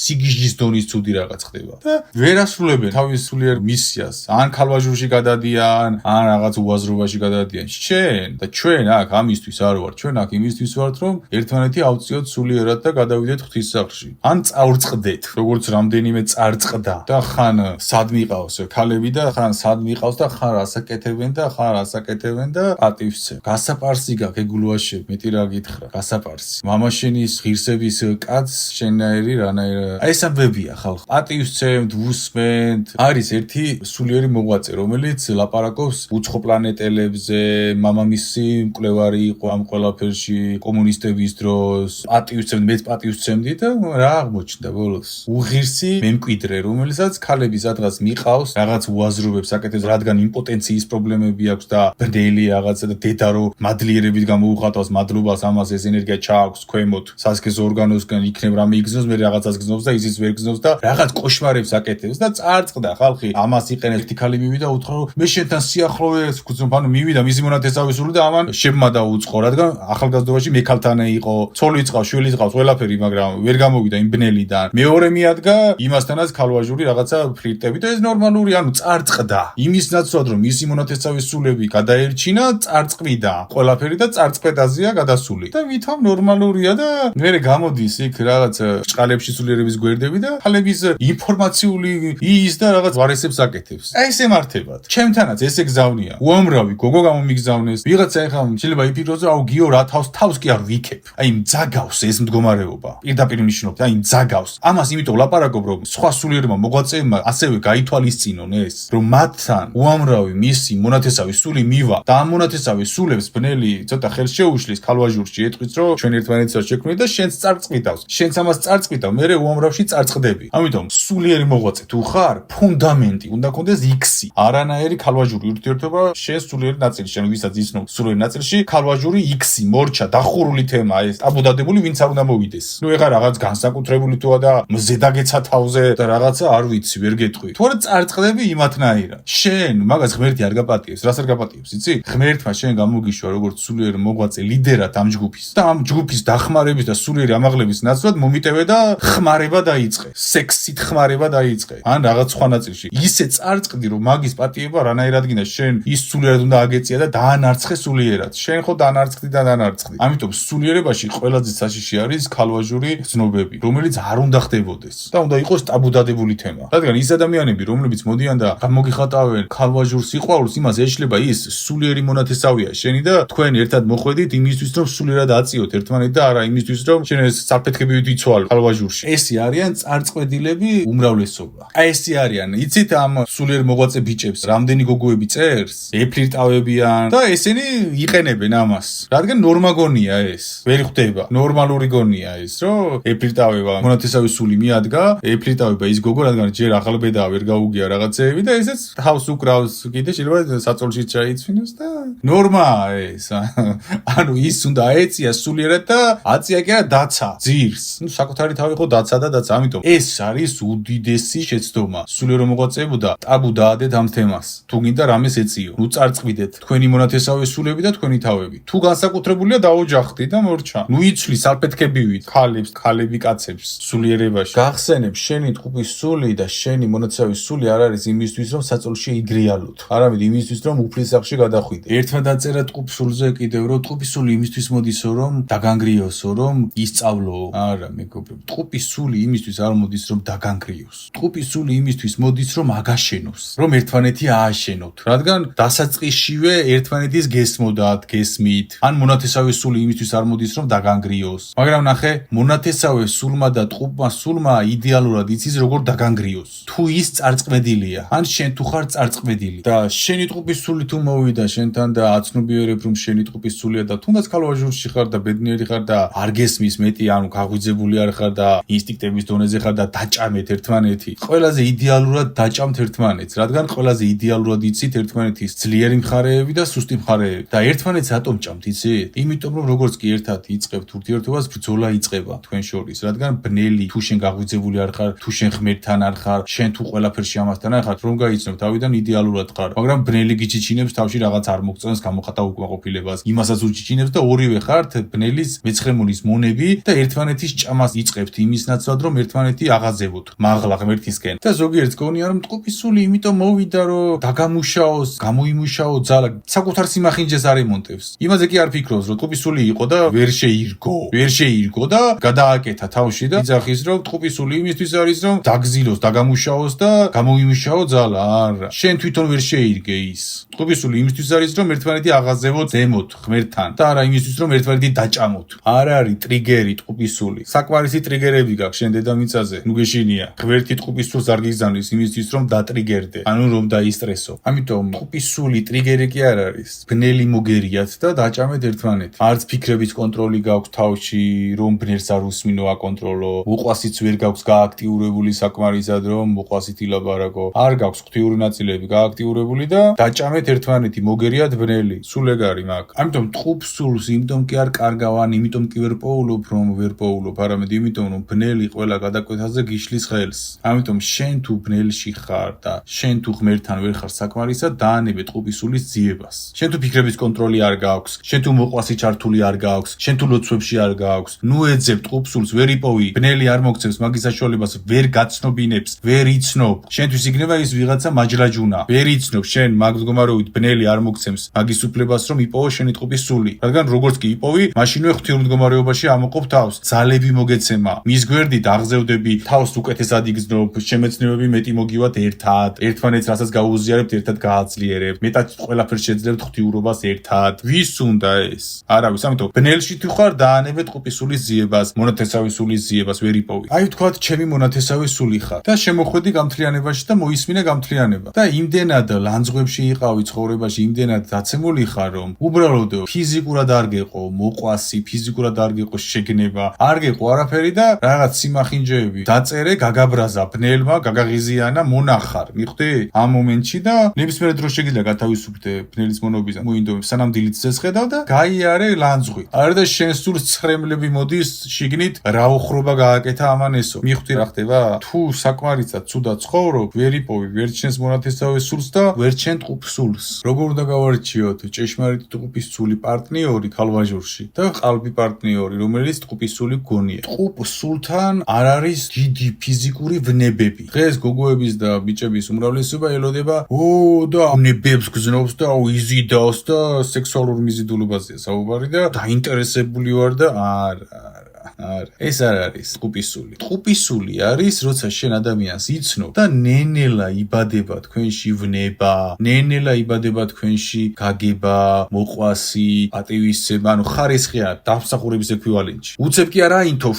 სიგიჟის დონის ცუდი რაღაც ხდება და ვერ ასრულებენ თავის სულიერ მისიას ან ქალვაჟურში გადადიან ან რაღაც უაზრობაში გადადიან შენ და ჩვენ აქ ამისთვის არ ვართ ჩვენ აქ იმისთვის ვართ რომ ერთმანეთი ავწიოთ სულიერად და გადავიდეთ ღვთისმსახურში ან წავრწყდეთ როგორც რამდენიმე წარწყდა და ხან სად მიყავს ქალები და ხან სად მიყავს და ხან ასაკეთებენ და პატივისცემ გასაპარსი გაქვს ეგულვაშე მეტი რა გითხრა გასაპარსი მამაშენის ღირსების კაცს შენაერი რანაირ აი ეს ამბებია ხალხ პატივისცემთ უსმენთ არის ერთი სულიერი მოღვაწე რომელიც ლაპარაკობს უცხო პლანეტელებზე მამამისი მკვლევარი იყო ამ ყველაფერში კომუნისტების დროს პატივისცემთ მეც პატივისცემდი და რა აღმოჩნდა ბოლოს უღირსი მემკვიდრე რომელსაც ქალები სადღაც მიყავს რაღაც უაზრობებს აკეთებს რადგან იმპოტენციის პრობლემები აქვს და ბნელი რაღაცა და დედა რო მადლიერებით გამოუხატავს მადლობას ამას ეს ენერგია ჩააქვს ქვემოთ სასქესო ორგანოსგან იქნებ რამე იგზნოს მე რაღაცას გზნობს და ისიც ვერ გზნობს და რაღაც კოშმარებს აკეთებს და წარწყდა ხალხი ამას იყენებს ერთი ქალი მივიდა უთხრა რომ მე შენთან სიახლოვეს გძნობ ანუ მივიდა მისი მონათესავე სული და ამან შებმა დაუწყო რადგან ახალგაზრდობაში მექალთანა იყო ცოლი წყავს შვილი წყავს ყველაფერი მაგრამ ვერ გამოვიდა იმ ბნელიდან მეორე მიადგა იმასთანაც ქალვაჟური რაღაცა ფლირტები და ეს ნორმალური ანუ წარწყდა იმის ნაცვლად რომ მისი მონათესავე სულები გადაერჩინა წარწყვიდა ყველაფერი და წარწყედაზეა გადასული და ვითომ ნორმალურია და მე გამოდის იქ რაღაც ბჭყალებში სულიერების გვერდები და ქალების ინფორმაციული ის და რაღაც ვარესებს აკეთებს აი ეს ემართებათ ჩემთანაც ესე გზავნია უამრავი გოგო გამომიგზავნეს ვიღაცა ეხლა შეიძლება იფიქროს რომ აუ გიო რა თავს კი არ ვიქებ აი მძაგავს ეს მდგომარეობა პირდაპირ ნიშნავს აი მძაგავს ამას იმიტომ ლაპარაკობ რომ სხვა სულიერებმა მოღვაწეებმა ასევე გაითვალისწინონ ეს რომ მათთან უამრავი მისი მონათესავე სული მივა და ამ მონათესავე სულებს ბნელი ცოტა ხელს შეუშლის ქალვაჟურში ეთქვით რომ ჩვენ ერთმანეთს შევქმნით და შენს წარწყვითავს შენც ამას წარწყვითავ მე უამრავში წარწყდები ამიტომ სულიერი მოღვაწე თუ ხარ ფუნდამენტი უნდა გქონდეს X-ი არანაირი ქალვაჟური ურთიერთობა შენ სულიერი ნაწილი შენ ვისაც ისნო სულიერი ნაწილში ქალვაჟური X-ი მორჩა დახურული თემა ეს ტაბუდადებული ვინც არ უნდა მოვიდეს ნუ ეხა რაღაც განსაკუთრებული თუა და მზე დაგეცა თავზე და რაღაცა არ ვიცი ვერ გეტყვი თუ არა წარწყდები იმათნაირად შენ მაგას ღმერთი არ გაპატიებს რას არ გაპატიებს იცი ღმერთმა შენ გამოგიშვა როგორც სულიერი მოღვაწე ლიდერად ამ ჯგუფის და ამ ჯგუფის დახმარების და სულიერი ამაღლების ნაცვლად უბრალოდ მომიტევე და ხმარება დაიწყე. სექსით ხმარება დაიწყე. ან რაღაც სხვა ნაწილში. ისე წარწყდი რომ მაგის პატიება რანაირად გინდა შენ ის სულიერად უნდა აგეწია და დაანარცხე სულიერად. შენ ხო დაანარცხდი და დაანარცხდი. ამიტომ სულიერებაში ყველაზე საშიში არის ქალვაჟური გრძნობები, რომელიც არ უნდა ხდებოდეს და უნდა იყოს ტაბუდადებული თემა. რადგან ის ადამიანები, რომლებიც მოდიან და გამოგიხატავენ ქალვაჟურ სიყვარულს, იმას ეშლება ის სულიერი მონათესავია შენი და თქვენ ერთად მოხვედით იმისთვის, რომ სულიერად აწიოთ ერთმანეთ და არა იმისთვის, რომ შენ ეს საფეთქები ვითიცვალო ქალვაჟურში. ესე არიან წარწყვეტილები უმრავლესობა. აი ესე არიან. იცით ამ სულიერ მოღვაწე ბიჭებს რამდენი გოგოები წერს, ეფლირტავებიან და ესენი იყენებენ ამას. რადგან ნორმა გონია ეს. ვერ ხვდება. ნორმალური გონია ეს, რომ ეფლირტავება მონათესავი სული მიადგა, ეფლირტავება ის გოგო, რადგან ჯერ ახალბედაა ვერ გაუგია რაღაცეები და ესეც თავს უკრავს კიდე შეიძლება საწოლში ჩაიცვინოს და ნორმაა ეს. ანუ ის უნდა აეწია სულიერად და აწია კი არა დაცა ძირს. ნუ საკუთარი თავი ხო დაცა და დაცა. ამიტომ ეს არის უდიდესი შეცდომა. სულიერო მოღვაწეებოდა ტაბუ დაადეთ ამ თემას. თუ გინდა რამეს ეწიო. ნუ წარწყვიდეთ თქვენი მონათესავე სულები და თქვენი თავები. თუ განსაკუთრებულია დაოჯახდით და მორჩა. ნუ იცვლის ალპეთქებივით ქალებს, ქალები კაცებს სულიერებაში. გახსენებ შენი ტყუპის სული და შენი მონათესავე სული არ არის იმისთვის რომ საწოლში იგრიალოთ. არამედ იმისთვის რომ უფლის სახში გადახვიდე. ერთმა დაწერა ტყუპ სულზე კიდევ რომ ტყუპის სული იმისთვის მოდისო რომ დაგანგრიოსო, რომ ისწავლო. არა მეგობრებო, ტყუპის სული იმისთვის არ მოდის რომ დაგანგრიოს. ტყუპის სული იმისთვის მოდის რომ აგაშენოს, რომ ერთმანეთი ააშენოთ. რადგან დასაწყისშივე ერთმანეთის გესმოდათ, გესმით. ან მონათესავე სული იმისთვის არ მოდის რომ დაგანგრიოს. მაგრამ ნახე, მონათესავე სულმა და ტყუპმა სულმა იდეალურად იცის როგორ დაგანგრიოს. თუ ის წარწყვეტილია, ან შენ თუ ხარ წარწყვეტილი და შენი ტყუპის სული თუ მოვიდა შენთან და აცნობიერებ რომ შენი ტყუპის სულია და თუნდაც ქალვაჟურში ხარ და ბედნიერი ხარ და არ გესმის მეტი, ანუ გაღვიძებული არ ხარ და ინსტინქტების დონეზე ხარ და დაჭამეთ ერთმანეთი. ყველაზე იდეალურად დაჭამთ ერთმანეთს, რადგან ყველაზე იდეალურად იცით ერთმანეთის ძლიერი მხარეები და სუსტი მხარეები და ერთმანეთს რატომ ჭამთ იცით? იმიტომ რომ როგორც კი ერთად იწყებთ ურთიერთობას, ბრძოლა იწყება თქვენ შორის, რადგან ბნელი თუ შენ გაღვიძებული არ ხარ, თუ შენ ღმერთთან არ ხარ, შენ თუ ყველაფერში ამასთან არ ხარ, რომ გაიცნობ თავიდან იდეალურად ხარ, მაგრამ ბნელი გიჩიჩინებს თავში რაღაც არ მოგწონს, გამოხატავ უკმაყოფილებას, იმასაც უჩიჩინებს და ორივე ხართ ბნელის მეცხრემულის მონები და ერთმანეთის ჭამას იწყებთ იმის ნაცვლად, რომ ერთმანეთი აღაზევოთ მაღლა ღმერთისკენ. და ზოგიერთს გონია რომ ტყუპის სული იმიტომ მოვიდა, რომ დაგამუშაოს, გამოიმუშაო ძალა, საკუთარ სიმახინჯეს არ ემონტებს. იმაზე კი არ ფიქრობს, რომ ტყუპის სული იყო და ვერ შეირგო და გადააკეთა თავში და იძახის, რომ ტყუპის სული იმისთვის არის, რომ დაგზილოს, დაგამუშაოს და გამოიმუშაო ძალა. არა, შენ თვითონ ვერ შეირგე ის. ტყუპის სული იმისთვის არის, რომ ერთმანეთი აღაზევოთ ზემოთ ღმერთთან და არა იმისთვის, რომ ერთმანეთი დაჭამოთ. არ არის ტრიგერი ტყუპის სული. საკმარისი ტრიგერები გაქვს შენ დედამიწაზე. ნუ გეშინია. ღმერთი ტყუპის სულს არ გიგზავნის იმისთვის, რომ დატრიგერდე, ანუ რომ დაისტრესო. ამიტომ ტყუპის სული ტრიგერი კი არ არის. ბნელი მოგერიათ და დაჭამეთ ერთმანეთი. არც ფიქრების კონტროლი გაქვს თავში, რომ ბნელს არ უსმინო აკონტროლო. უყვასიც ვერ გაქვს გააქტიურებული საკმარისად, რომ უყვასით ილაბარაკო. არ გაქვს ღვთიური ნაწილები გააქტიურებული და დაჭამეთ ერთმანეთი, მოგერიათ ბნელი. სულ ეგარი მაგ. ამიტომ ტყუპ სულს იმიტომ კი არ კარგავ, იმიტომ კი ვერ პოულობ, რომ ვერ პოულობ, არამედ იმიტომ რომ ბნელი ყველა გადაკვეთაზე გიშლის ხელს. ამიტომ შენ თუ ბნელში ხარ და შენ თუ ღმერთთან ვერ ხარ საკმარისად, დაანებე ტყუპის სულის ძიებას. შენ თუ ფიქრების კონტროლი არ გაქვს, შენ თუ მოყვასი ჩართული არ გაქვს, შენ თუ ლოცვებში არ გაქვს, ნუ ეძებ ტყუპ სულს, ვერ იპოვი, ბნელი არ მოგცემს მაგის საშუალებას, ვერ გაცნობინებს, ვერ იცნობ. შენთვის იქნება ის ვიღაცა მაჯლაჯუნა. ვერ იცნობ შენ მაგ მდგომარეობით ბნელი არ მოგცემს მაგის უფლებას, რომ იპოვო შენი ტყუპის სული. რადგან როგორც კი იპოვი, მაშინვე ღვთიურ მდგომარეობაში ამოყოფ თავს. ძალები მოგეცემა. მის გვერდით აღზევდები, თავს უკეთესად იგრძნობ, შემეცნებები მეტი მოგივათ ერთად. ერთმანეთს რასაც გაუზიარებთ, ერთად გააძლიერებთ. მეტად ყველაფერს შეძლებთ ღვთიურობას ერთად. ვის უნდა ეს? არავის. ამიტომ ბნელში თუ ხარ, დაანებე ტყუპის სულის ძიებას, მონათესავე სულის ძიებას ვერ იპოვი. აი ვთქვათ, ჩემი მონათესავე სული ხარ და შემოხვედი გამთლიანებაში და მოისმინე გამთლიანება. და იმდენად ლანძღვებში იყავი ცხოვრებაში, იმდენად დაცემული ხარ, რომ უბრალოდ ფიზიკურად არ გეყო მოყვასი, ფიზიკურად არ გეყო შეგნება, არ გეყო არაფერი და რაღაც სიმახინჯეები დაწერე, გაგაბრაზა ბნელმა, გაგაღიზიანა, მონახარ. მიხვდი? ამ მომენტში და ნებისმიერ დროს შეგიძლია გათავისუფლდე ბნელის მონობისგან. მოინდომებ სანამ დილით ზესხედავ და გაიარე ლანძღვი. არა და შენ სულ ცხრემლები მოდის შიგნით, რა უხრობა გააკეთა ამან ესო. მიხვდი რა ხდება? თუ საკმარისად ცუდად ცხოვრობ, ვერ იპოვი ვერ ჩენს მონათესავე სულს და ვერ ჩენ ტყუპ სულს. როგორ უნდა გავარჩიო მოერჩიოთ ჭეშმარიტი ტყუპის სული პარტნიორი ქალვაჟურში და ყალბი პარტნიორი, რომელიც ტყუპის სული გონია. ტყუპ სულთან არ არის დიდი ფიზიკური ვნებები. დღეს გოგოების და ბიჭების უმრავლესობა ელოდება და ვნებებს გზნობს და იზიდავს და სექსუალურ მიზიდულობაზეა საუბარი და დაინტერესებული ვარ და არა. ეს არ არის ტყუპის სული. ტყუპის სული არის, როცა შენ ადამიანს იცნობ და ნენელა იბადება თქვენში ვნება, ნენელა იბადება თქვენში გაგება, მოყვასი, პატივისცემა, ანუ ხარისხია დამსახურების ექვივალენტში. უცებ კი არა ინთო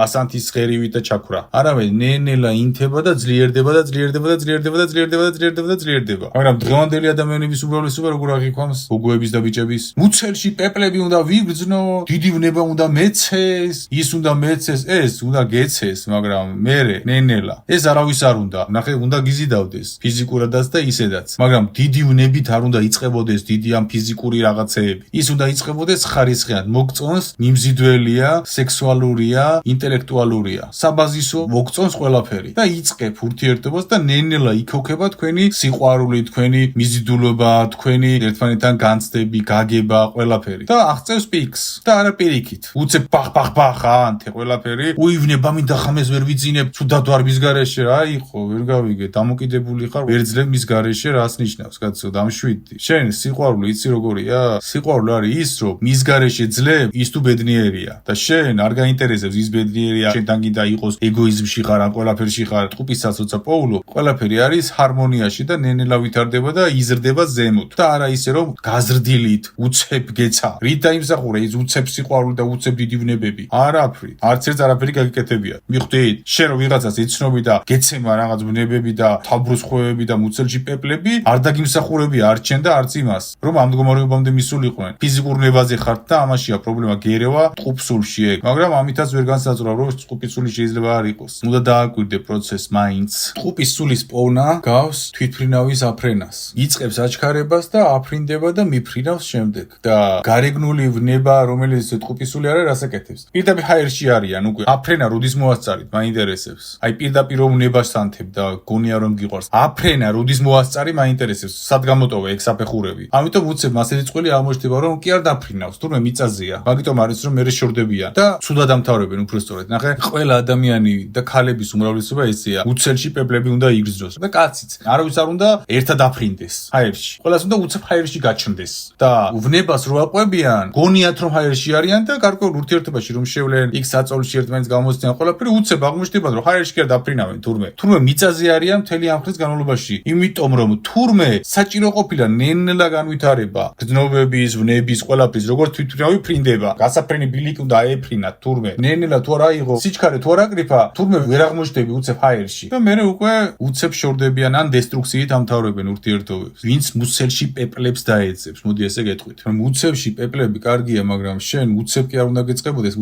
ასანთის ღერივით და ჩაქვრა. არამედ ნენელა ინთება და ძლიერდება და ძლიერდება და ძლიერდება და ძლიერდება და ძლიერდება და ძლიერდება. მაგრამ დღევანდელი ადამიანების უმრავლესობა როგორ აღიქვამს? გოგოების და ბიჭების მუცელში პეპლები უნდა ვიგრძნო, დიდი ვნება უნდა მეცეს. ის უნდა მეცეს, ეს უნდა გეცეს, მაგრამ მერე ნენელა ეს არავის არ უნდა. ნახე, უნდა გიზიდავდეს ფიზიკურადაც და ისედაც. მაგრამ დიდი ვნებით არ უნდა იწყებოდეს დიდი ამ ფიზიკური რაღაცეები. ის უნდა იწყებოდეს ხარისხიან, მოგწონს, მიმზიდველია, სექსუალურია, ინტელექტუალურია. საბაზისო მოგწონს ყველაფერი და იწყებ ურთიერთობას და ნენელა იქოქება თქვენი სიყვარული, თქვენი მიზიდულობა, თქვენი ერთმანეთთან განცდები, გაგება, ყველაფერი. და აღწევს პიქს და არა პირიქით. უცებ ბახ ანთე ყველაფერი უივნება მინდა ხამეს ვერ ვიძინებ თუ დადვარბის გარეშე აი ხო ვერ გავიგე დამოკიდებული ხარ ვერ ძლებ მის გარეშე რას ნიშნავს კაცო დამშვიდი შენ სიყვარული იცი როგორია სიყვარული არის ის რომ მის გარეშე ძლებ ის თუ ბედნიერია და შენ არ გაინტერესებს ის ბედნიერია შენთან კიდე იყოს ეგოიზმში ხარ ამ ყველაფერში ხარ ტყუპისაც როცა პოულობ ყველაფერი არის ჰარმონიაში და ნენელა ვითარდება და იზრდება ზემოთ და არა ისე რომ გაზრდილით უცებ გეცა რით დაიმსახურე ის უცებ სიყვარული და უცებ დიდი ვნებები არაფრით, არც ერთ არაფერი გაგიკეთებია. მიხვდით, შენ რომ ვიღაცას იცნობი და გეცემა რაღაც ვნებები და თავბრუსხვევები და მუცელში პეპლები, არ დაგიმსახურებია არც შენ და არც იმას, რომ ამ მდგომარეობამდე მისულიყვნენ. ფიზიკურ ნებაზე ხართ და ამაშია პრობლემა გერევა ტყუპსულში ეგ. მაგრამ ამითაც ვერ განსაზღვრავ, რომ ტყუპის სული შეიძლება არ იყოს. უნდა დააკვირდე პროცესს მაინც. ტყუპის სულის პოვნა გავს თვითფრინავის აფრენას. იწყებს აჩქარებას და აფრინდება და მიფრინავს შემდეგ. და გარეგნული ვნება, რომელიც ტყუპის სული არის, რას აკეთებს? პირდაპირ ჰაერში არიან უკვე. აფრენა როდის მოასწარით, მაინტერესებს. აი პირდაპირ რომ ნებას ანთებ და გონია რომ გიყვარს. აფრენა როდის მოასწარი, მაინტერესებს. სად გამოტოვა ეგ საფეხურები. ამიტომ უცებ მასეთი წყვილი აღმოჩნდება რომ კი არ დაფრინავს, თურმე მიწაზეა. მაგიტომ არის რომ მერე შორდებიან და ცუდად ამთავრებენ უბრალოდ. ნახე, ყველა ადამიანი და ქალების უმრავლესობა ესეა. უცელში პეპლები უნდა იგრძნოს და კაციც. არავის არ უნდა ერთად აფრინდეს ჰაერში. ყველას უნდა უცებ ჰაერში გაჩნდეს. და ვნებას რო აყვებიან, გონიათ რომ ჰაერში არიან და გარკვეულ ურთიერთობაში რომ შევლენ იქ საწოლში ერთმანეთს გამოსცენ ყველაფერი უცებ აღმოჩნდება რომ ჰაერში კი არ დაფრინავენ თურმე მიწაზე არიან მთელი ამ ხნის განმავლობაში იმიტომ რომ თურმე საჭირო ყოფილა ნენელა განვითარება გრძნობების ვნების ყველაფრის როგორც თვითფრინავი ფრინდება გასაფრენი ბილიკი უნდა აეფრინათ თურმე ნენელა თუ არ აიღო სიჩქარე თუ არ აკრიფა თურმე ვერ აღმოჩნდები უცებ ჰაერში და მერე უკვე უცებ შორდებიან ან დესტრუქციით ამთავრებენ ურთიერთობებს ვინც მუცელში პეპლებს დაეძებს მოდი ესე გეტყვით რომ უცებში პეპლები კარგია მაგრამ შენ უცებ კი არ უნდა გეწყებოდეს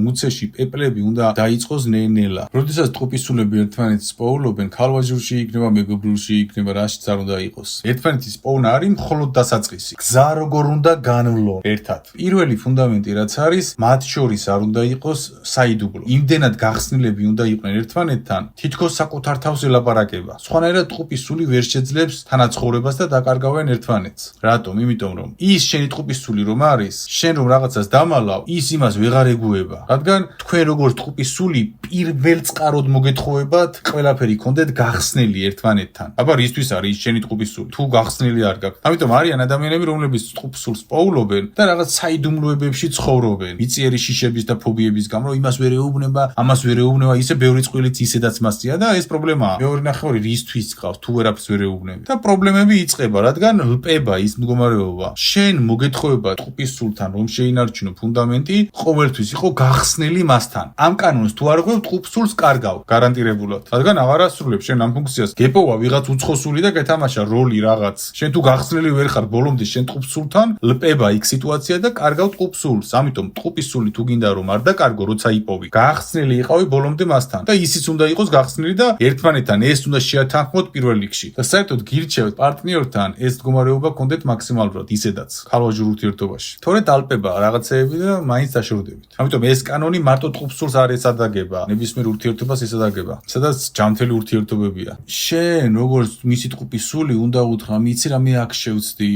მუცეში პეპლები უნდა დაიწყოს ნენელა. როდესაც ტყუპის სულები ერთმანეთს პოულობენ, ქალვაჟურში იქნება, მეგობრულში იქნება, რაშიც არ უნდა იყოს. ერთმანეთის პოვნა არის მხოლოდ დასაწყისი. გზა როგორ უნდა განვლონ ერთად. პირველი ფუნდამენტი რაც არის, მათ შორის არ უნდა იყოს საიდუმლო. იმდენად გახსნილები უნდა იყვნენ ერთმანეთთან, თითქოს საკუთარ თავს ელაპარაკება. სხვანაირად ტყუპის სული ვერ შეძლებს თანაცხოვრებას და დაკარგავენ ერთმანეთს. რატომ? იმიტომ რომ ის შენი ტყუპის სული რომ არის, შენ რომ რაღაცას დამალავ, ის იმას ვეღარ ეგუება. რადგან თქვენ როგორც ტყუპის სული პირველ წყაროდ მოგეთხოვებათ ყველაფერი გქონდეთ გახსნილი ერთმანეთთან. აბა რისთვის არის ის შენი ტყუპის სული? თუ გახსნილი არ გაქვთ. ამიტომ არიან ადამიანები, რომლებიც ტყუპის სულს პოულობენ და რაღაც საიდუმლოებებში ცხოვრობენ. მიწიერი შიშების და ფობიების გამო იმას ვერ ეუბნება, ამას ვერ ეუბნება, ისე ბევრი წყვილიც ისედაც მასწია და ეს პრობლემაა. მეორე ნახევარი რისთვის გყავს, თუ ვერაფერს ვერ ეუბნები. და პრობლემები იწყება, რადგან ლპება ის მდგომარეობა. შენ მოგეთხოვება ტყუპის სულთან რომ შეინარჩუნო ფუნდამენტი, ყოველთვის იყო გახსნილი მასთან. ამ კანონს თუ არ ღვევ ტყუპს სულს კარგავ, გარანტირებულად. რადგან აღარ ასრულებ შენ ამ ფუნქციას. გეპოვა ვიღაც უცხოსული და გეთამაშა როლი რაღაც. შენ თუ გახსნილი ვერ ხარ ბოლომდე შენ ტყუპს სულთან, ლპება იქ სიტუაცია და კარგავ ტყუპს სულს. ამიტომ ტყუპის სული თუ გინდა რომ არ დაკარგო, როცა იპოვი, გახსნილი იყავი ბოლომდე მასთან. და ისიც უნდა იყოს გახსნილი და ერთმანეთთან ეს უნდა შეათანხმოთ პირველ რიგში. და საერთოდ გირჩევთ პარტნიორთან ეს მდგომარეობა გქონდეთ მაქსიმალურად ისედაც ქალვაჟურ ურთიერთობაში. თორე დალპება რაღაცეები და მაინც დაშორდებით. ამიტომ ეს კანონი მარტო ტყუპ სულს არ ესადაგება, ნებისმიერ ურთიერთობას ესადაგება, სადაც ჯანმრთელი ურთიერთობებია. შენ როგორც მისი ტყუპი სული უნდა უთხრა, მიცი რა მე აქ შევწდი,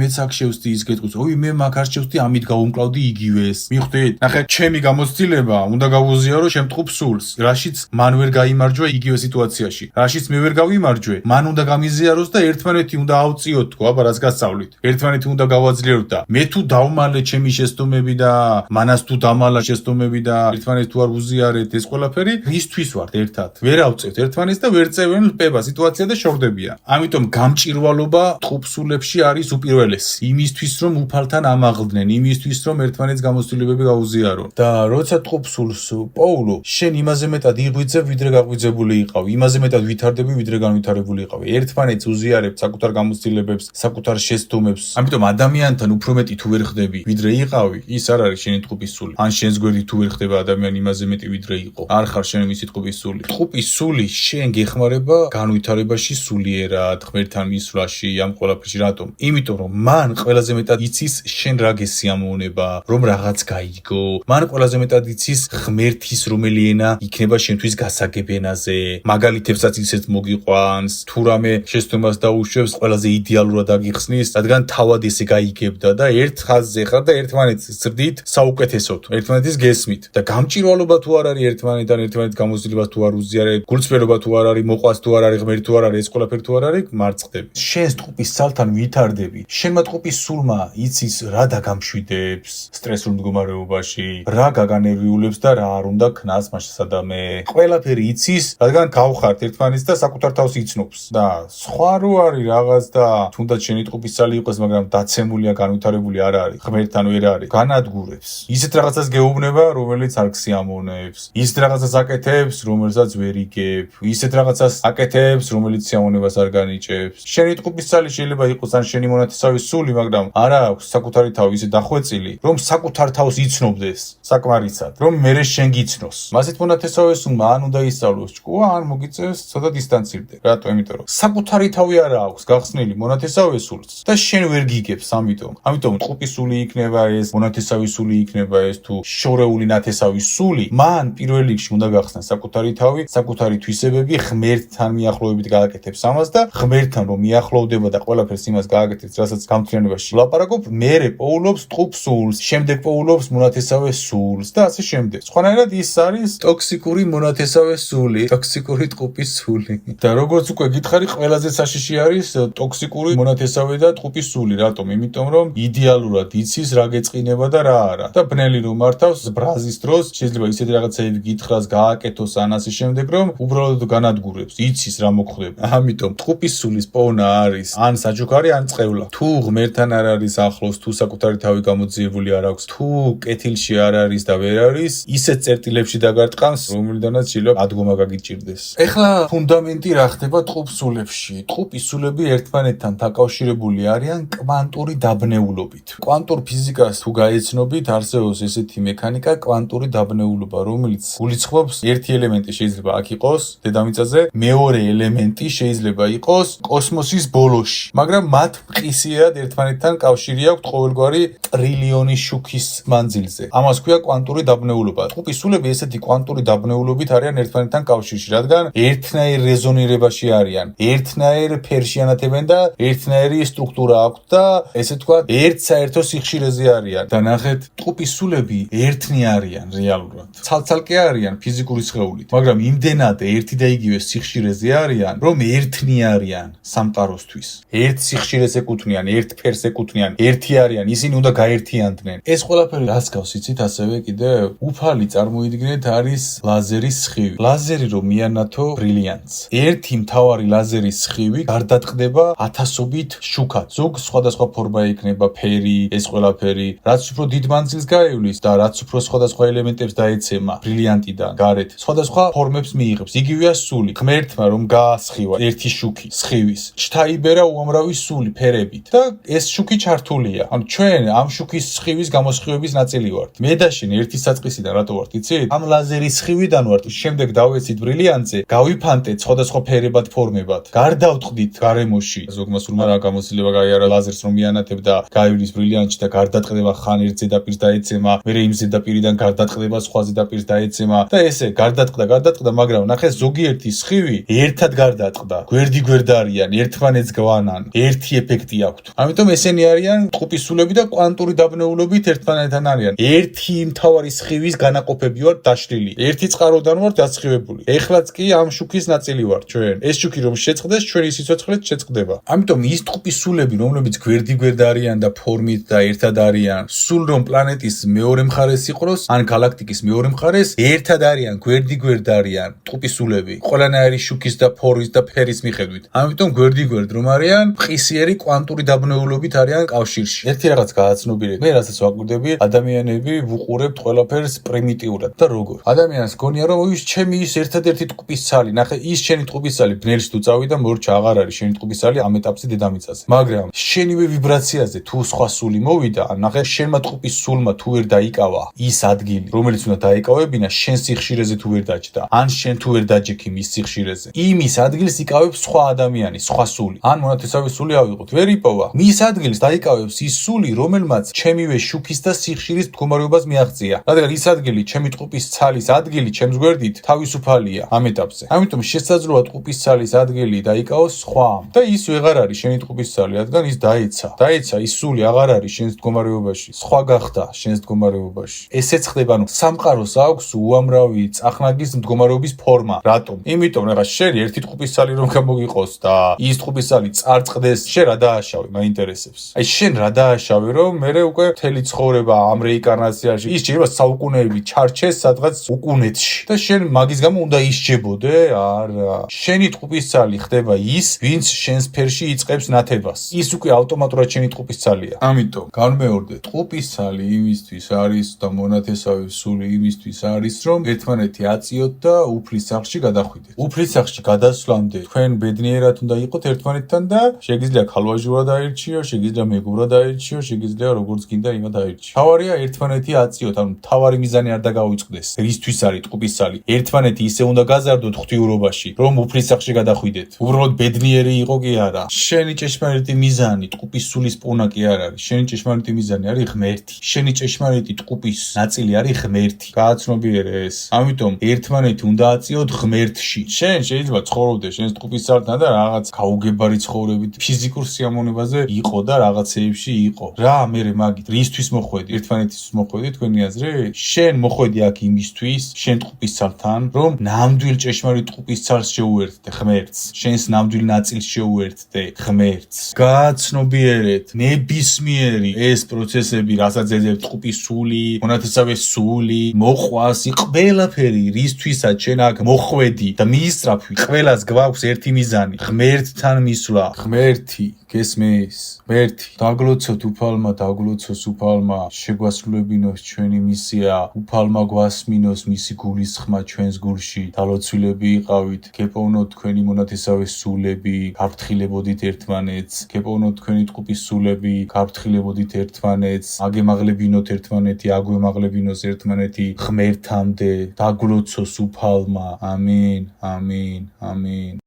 მეც აქ შევწდი ის გეტყვის, მე მაგ არ შევწდი, ამით გავუმკლავდი იგივეს. მიხვდით? ნახე, ჩემი გამოცდილება უნდა გავუზიარო ჩემ ტყუპ სულს, რაშიც მან ვერ გაიმარჯვა იგივე სიტუაციაში. რაშიც მე ვერ გავიმარჯვე, მან უნდა გამიზიაროს და ერთმანეთი უნდა ავწიოთ თქო, აბა რაც გასწავლით. ერთმანეთი უნდა გავაძლიეროთ და მე თუ დავმალე ჩემი შეცდომები და მანას თუ დამალა შეცდომები და ერთმანეთს თუ არ უზიარეთ ეს ყველაფერი, რისთვის ვართ ერთად? ვერ ავწევთ ერთმანეთს და ვერ წევენ ლპება სიტუაცია და შორდებიან. ამიტომ გამჭირვალობა ტყუპ სულებში არის უპირველესი. იმისთვის რომ უფალთან ამაღლდნენ, იმისთვის რომ ერთმანეთს გამოცდილებები გაუზიარონ. და როცა ტყუპ სულს პოულობ, შენ იმაზე მეტად იღვიძებ, ვიდრე გაღვიძებული იყავი, იმაზე მეტად ვითარდები, ვიდრე განვითარებული იყავი. ერთმანეთს უზიარებთ საკუთარ გამოცდილებებს, საკუთარ შეცდომებს. ამიტომ ადამიანთან უფრო მეტი თუ ვერ ხდები, ვიდრე იყავი, ის არ არის შენი ტყუპის სული. ან შენს გვერდით თუ ვერ ხდება ადამიანი იმაზე მეტი ვიდრე იყო, არ ხარ შენ მისი ტყუპის სული. ტყუპის სული შენ გეხმარება განვითარებაში სულიერად, ღმერთთან მისვლაში, ამ ყველაფერში. რატომ? იმიტომ რომ მან ყველაზე მეტად იცის შენ რა გესიამოვნება, რომ რაღაც გაიგო. მან ყველაზე მეტად იცის ღმერთის რომელი ენა იქნება შენთვის გასაგებ ენაზე. მაგალითებსაც ისეთ მოგიყვანს, თუ რამე შეცდომას დაუშვებს, ყველაზე იდეალურად აგიხსნის, რადგან თავად ესე გაიგებდა და ერთ ხაზზე ხარ და ერთმანეთს ზრდით საუკეთესოდ, ერთმანეთის გესმით. და გამჭირვალობა თუ არ არის ერთმანეთთან, ერთმანეთის გამოცდილება თუ არ უზიარებ, გულწრფელობა თუ არ არის, მოყვას თუ არ არის, ღმერთი თუ არ არის, ეს ყველაფერი თუ არ არის, მარწყდები. შენს ტყუპის ცალთან ვითარდები. შენმა ტყუპის სულმა იცის რა დაგამშვიდებს სტრესულ მდგომარეობაში, რა გაგანერვიულებს და რა არ უნდა ქნას მაშ სადამე. ყველაფერი იცის, რადგან გავხართ ერთმანეთს და საკუთარ თავს იცნობს. და სხვა რო არის რაღაც და თუნდაც შენი ტყუპის ცალი იყოს, მაგრამ დაცემულია, განვითარებული არ არის, ღმერთთან ვერ არის, განადგურებს. ისეთ რაღაცას გეუბნება, რომელიც არ გსიამოვნებს. ისეთ რაღაცას აკეთებს, რომელსაც ვერ იგებ. ისეთ რაღაცას აკეთებს, რომელიც სიამოვნებას არ განიჭებს. შენი ტყუპის ცალი შეიძლება იყოს ან შენი მონათესავი სული, მაგრამ არ აქვს საკუთარი თავი ისე დახვეწილი, რომ საკუთარ თავს იცნობდეს საკმარისად, რომ მერე შენ გიცნოს. მასეთ მონათესავი სულმა ან უნდა ისწავლოს ჭკუა, ან მოგიწევს ცოტა დისტანცირდე. რატო? იმიტომ რომ საკუთარი თავი არ აქვს გახსნილი მონათესავი სულს და შენ ვერ გიგებს ამიტომ. ამიტომ ტყუპის სული იქნება ეს, მონათესავი სული იქნება ეს თუ შორეული ნათესავი სული, მან პირველ რიგში უნდა გახსნას საკუთარი თავი, საკუთარი თვისებები, ღმერთთან მიახლოებით გააკეთებს ამას და ღმერთთან რომ მიახლოვდება და ყველაფერს იმას გააკეთებს, რასაც გამთლიანებაში ვლაპარაკობ, მერე პოულობს ტყუპ სულს, შემდეგ პოულობს მონათესავე სულს და ასე შემდეგ. სხვანაირად ის არის ტოქსიკური მონათესავე სული, ტოქსიკური ტყუპის სული. და როგორც უკვე გითხარი, ყველაზე საშიში არის ტოქსიკური მონათესავე და ტყუპის სული. რატომ? იმიტომ რომ იდეალურად იცის რა გეწყინება და რა არა. და ბნელი რომ მართავს ბრაზის დროს შეიძლება ისეთი რაღაცები გითხრას, გააკეთოს ან ასე შემდეგ, რომ უბრალოდ განადგურებს, იცის რა მოხდება. ამიტომ ტყუპის სულის პოვნა არის ან საჯოქარი, ან წყევლა. თუ ღმერთთან არ არის ახლოს, თუ საკუთარი თავი გამოძიებული არ აქვს, თუ კეთილში არ არის და ვერ არის, ისეთ წერტილებში დაგარტყამს, რომელიდანაც შეიძლება ადგომა გაგიჭირდეს. ეხლა ფუნდამენტი რა ხდება ტყუპ სულებში? ტყუპის სულები ერთმანეთთან დაკავშირებული არიან კვანტური დაბნეულობით. კვანტურ ფიზიკას თუ გაეცნობით, არსებობს ესეთი მექანიკა, კვანტური დაბნეულობა, რომელიც გულისხმობს ერთი ელემენტი შეიძლება აქ იყოს დედამიწაზე, მეორე ელემენტი შეიძლება იყოს კოსმოსის ბოლოში, მაგრამ მათ მყისიერ ერთმანეთთან კავშირი აქვს ყოველგვარი ტრილიონი შუქის მანძილზე. ამას ქვია კვანტური დაბნეულობა. ტყუპის სულები ესეთი კვანტური დაბნეულობით არიან ერთმანეთთან კავშირში, რადგან ერთნაირ რეზონირებაში არიან, ერთნაირ ფერში ანათებენ და ერთნაირი სტრუქტურა აქვს და ესე თქვა ერთ საერთო სიხშირეზე არიან. და ნახეთ, ტყუპის სულები ერთნი არიან რეალურად. ცალ-ცალკე არიან ფიზიკური სხეულით, მაგრამ იმდენად ერთი და იგივე სიხშირეზე არიან, რომ ერთნი არიან სამყაროსთვის. ერთ სიხშირეს ეკუთვნიან, ერთ ფერს ეკუთვნიან, ერთი არიან, ისინი უნდა გაერთიანდნენ. ეს ყველაფერი რას გავს იცით ასევე კიდევ? უფალი წარმოიდგინეთ არის ლაზერის სხივი. ლაზერი რომ მიანათო ბრილიანტს. ერთი მთავარი ლაზერის სხივი გარდატყდება ათასობით შუქად. ზოგ სხვადასხვა ფორმა იქნება, ფერი, ეს ყველაფერი, რაც უფრო დიდ მანძილს გაივლის და რაც უფრო სხვადასხვა ელემენტებს დაეცემა ბრილიანტიდან გარეთ, სხვადასხვა ფორმებს მიიღებს. იგივეა სული. ღმერთმა რომ გაასხივა ერთი შუქი სხივის, ჩაიბერა უამრავი სული ფერებით და ეს შუქი ჩართულია. ანუ ჩვენ ამ შუქის სხივის გამოსხივების ნაწილი ვართ. მე და შენ ერთი საწყისიდან რატო ვართ, იცით? ამ ლაზერის სხივიდან ვართ. შემდეგ დავეცით ბრილიანტზე, გავიფანტეთ სხვადასხვა ფერებად, ფორმებად. გარდავტყდით გარემოში. ზოგმა სულმა რა გამოცდილება გაიარა ლაზერს რომ მიანათებ და გაივლის ბრილიანტში და გარდატყდება ხან ერთ ზედაპირს დაეცემა, მერე იმ ზედაპირ ზედაპირიდან გარდატყდება სხვა ზედაპირს დაეცემა და ესე გარდატყდა, მაგრამ ნახე ზოგიერთი სხივი ერთად გარდატყდა, გვერდ-გვერდ არიან, ერთმანეთს გვანან, ერთი ეფექტი აქვთ. ამიტომ ესენი არიან ტყუპის სულები და კვანტური დაბნეულობით ერთმანეთთან არიან. ერთი მთავარი სხივის განაყოფები ვართ დაშლილი. ერთი წყაროდან ვართ დასხივებული. ეხლაც კი ამ შუქის ნაწილი ვართ ჩვენ. ეს შუქი რომ შეწყდეს, ჩვენი სიცოცხლეც შეწყდება. ამიტომ ის ტყუპის სულები, რომლებიც გვერდ-გვერდ არიან და ფორმით და ერთად არიან, სულ რომ პლანეტის მეორე მხარეს იყროს, ან გალაქტიკის მეორე მხარეს, ერთად არიან, გვერდ-გვერდ არიან ტყუპის სულები. ყველანაირი შუქის და ფორის და ფერის მიხედვით. ამიტომ გვერდ-გვერდ რომ არიან, ყისიერი კვანტური დაბნეულობით არიან კავშირში. ერთი რაღაც გააცნობიერეთ. მე რასაც ვაკვირდები, ადამიანები ვუყურებთ ყველაფერს პრიმიტიულად და როგორ. ადამიანს გონია რომ ის ჩემი ის ერთადერთი ტყუპის ცალი, ნახე ის შენი ტყუპის ცალი ბნელში თუ წავიდა მორჩა აღარ არის შენი ტყუპის ცალი ამ ეტაპზე დედამიწაზე. მაგრამ შენივე ვიბრაციაზე თუ სხვა სული მოვიდა, ნახე შენმა ტყუპის სულმა თუ ვერ დაიკავა ის ადგილი, რომელიც უნდა დაიკავებინა შენ სიხშირეზე თუ ვერ დაჯდა, ან შენ თუ ვერ დაჯექი მის სიხშირეზე. იმის ადგილს იკავებს სხვა ადამიანი, სხვა სული. ან მონათესავე სული ავიღოთ, ვერ იპოვა. მის ადგილს დაიკავებს ის სული, რომელმაც ჩემივე შუქის და სიხშირის მდგომარეობას მიაღწია. რადგან ის ადგილი, ჩემი ტყუპის ცალის ადგილი, ჩემს გვერდით თავისუფალია ამ ეტაპზე. ამიტომ შესაძლოა ტყუპის ცალის ადგილი დაიკავოს სხვამ. და ის ვეღარ არის შენი ტყუპის ცალი, რადგან ის დაეცა, ის სული აღარ არის შენს მდგომარეობაში. სხვა გახდა შენს მდგომარეობაში. ესეც ხდება, სამყაროს აქვს უამრავი წახნაგის მდგომარეობის ფორმა. რატომ? იმიტომ რა შენ ერთი ტყუპის ცალი რომ გამოგიყოს და ის ტყუპის ცალი წარწყდეს, შენ რა დააშავე, მაინტერესებს. აი შენ რა დააშავე, რომ მე უკვე მთელი ცხოვრება ამ რეინკარნაციაში ის შეიძლება საუკუნეები ჩარჩეს სადღაც უკუნეთში და შენ მაგის გამო უნდა ისჯებოდე? არა. შენი ტყუპის ცალი ხდება ის, ვინც შენ სფეროში იწყებს ნათებას. ის უკვე ავტომატურად შენი ტყუპის ცალია. ამიტომ განმეორდე, ტყუპის ცალი იმისთვის არის და მონათესავე სული იმისთვის არის, რომ ერთმანეთი აწიოთ და უფლის სახლში გადახვიდეთ. უფლის სახლში გადასვლამდე თქვენ ბედნიერად უნდა იყოთ ერთმანეთთან და შეგიძლია ქალვაჟურად აირჩიო, შეგიძლია მეგობრად აირჩიო, შეგიძლია როგორც გინდა იმად აირჩიო. თავარია ერთმანეთი აწიოთ, ანუ თავარი მიზანი არ დაგავიწყდეს. რისთვის არის ტყუპის ცალი? ერთმანეთი ისე უნდა გაზარდოთ ღვთიურობაში, რომ უფლის სახლში გადახვიდეთ. უბრალოდ ბედნიერი იყო კი არა. შენი ჭეშმარიტი მიზანი ტყუპის სულის პონა კი არ არის. შენი ჭეშმარიტი მიზანი არის ღმერთი. შენი ჭეშმარიტი ტყუპის ნაწილი არის ღმერთი. გააცნობიერე ეს. ამიტომ ერთმანეთი უნდა აწიოთ ღმერთში. შენ შეიძლება ცხოვრობდეს შენს ტყუპის ცალთან და რაღაც გაუგებარი ცხოვრებით ფიზიკურ სიამოვნებაზე იყო და რაღაცეებში იყო. რა მე მაგით რისთვის მოხვედი? ერთმანეთის მოხვედი თქვენი აზრით? შენ მოხვედი აქ იმისთვის, შენ ტყუპის ცალთან, რომ ნამდვილ ჭეშმარიტ ტყუპის ცალს შეუერთდე ღმერთს. შენს ნამდვილ ნაწილს შეუერთდე ღმერთს. გააცნობიერეთ ნებისმიერი ეს პროცესები, რასაც ეძებს ტყუპის სული, მონათესავე სული, მოყვასი, ყველაფერი რისთვისაც შენ აქ მოხვედი და მიისწრაფვი, ყველას გვაქვს ერთი მიზანი, ღმერთთან მისვლა. ღმერთი გესმის? ღმერთი დაგლოცოთ უფალმა, დაგლოცოს უფალმა, შეგვასრულებინოს ჩვენი მისია, უფალმა გვასმინოს მისი გულისხმა ჩვენს გულში, დალოცვილები იყავით, გეპოვნოთ თქვენი მონათესავე სულები, გაფრთხილებოდით ერთმანეთს, გეპოვნოთ თქვენი ტყუპის სულები, გაფრთხილებოდით ერთმანეთს, აგემაღლებინოთ ერთმანეთი, აგვემაღლებინოს ერთმანეთი ღმერთამდე, დაგლოცოს უფალმა. ამინ, ამინ, ამინ.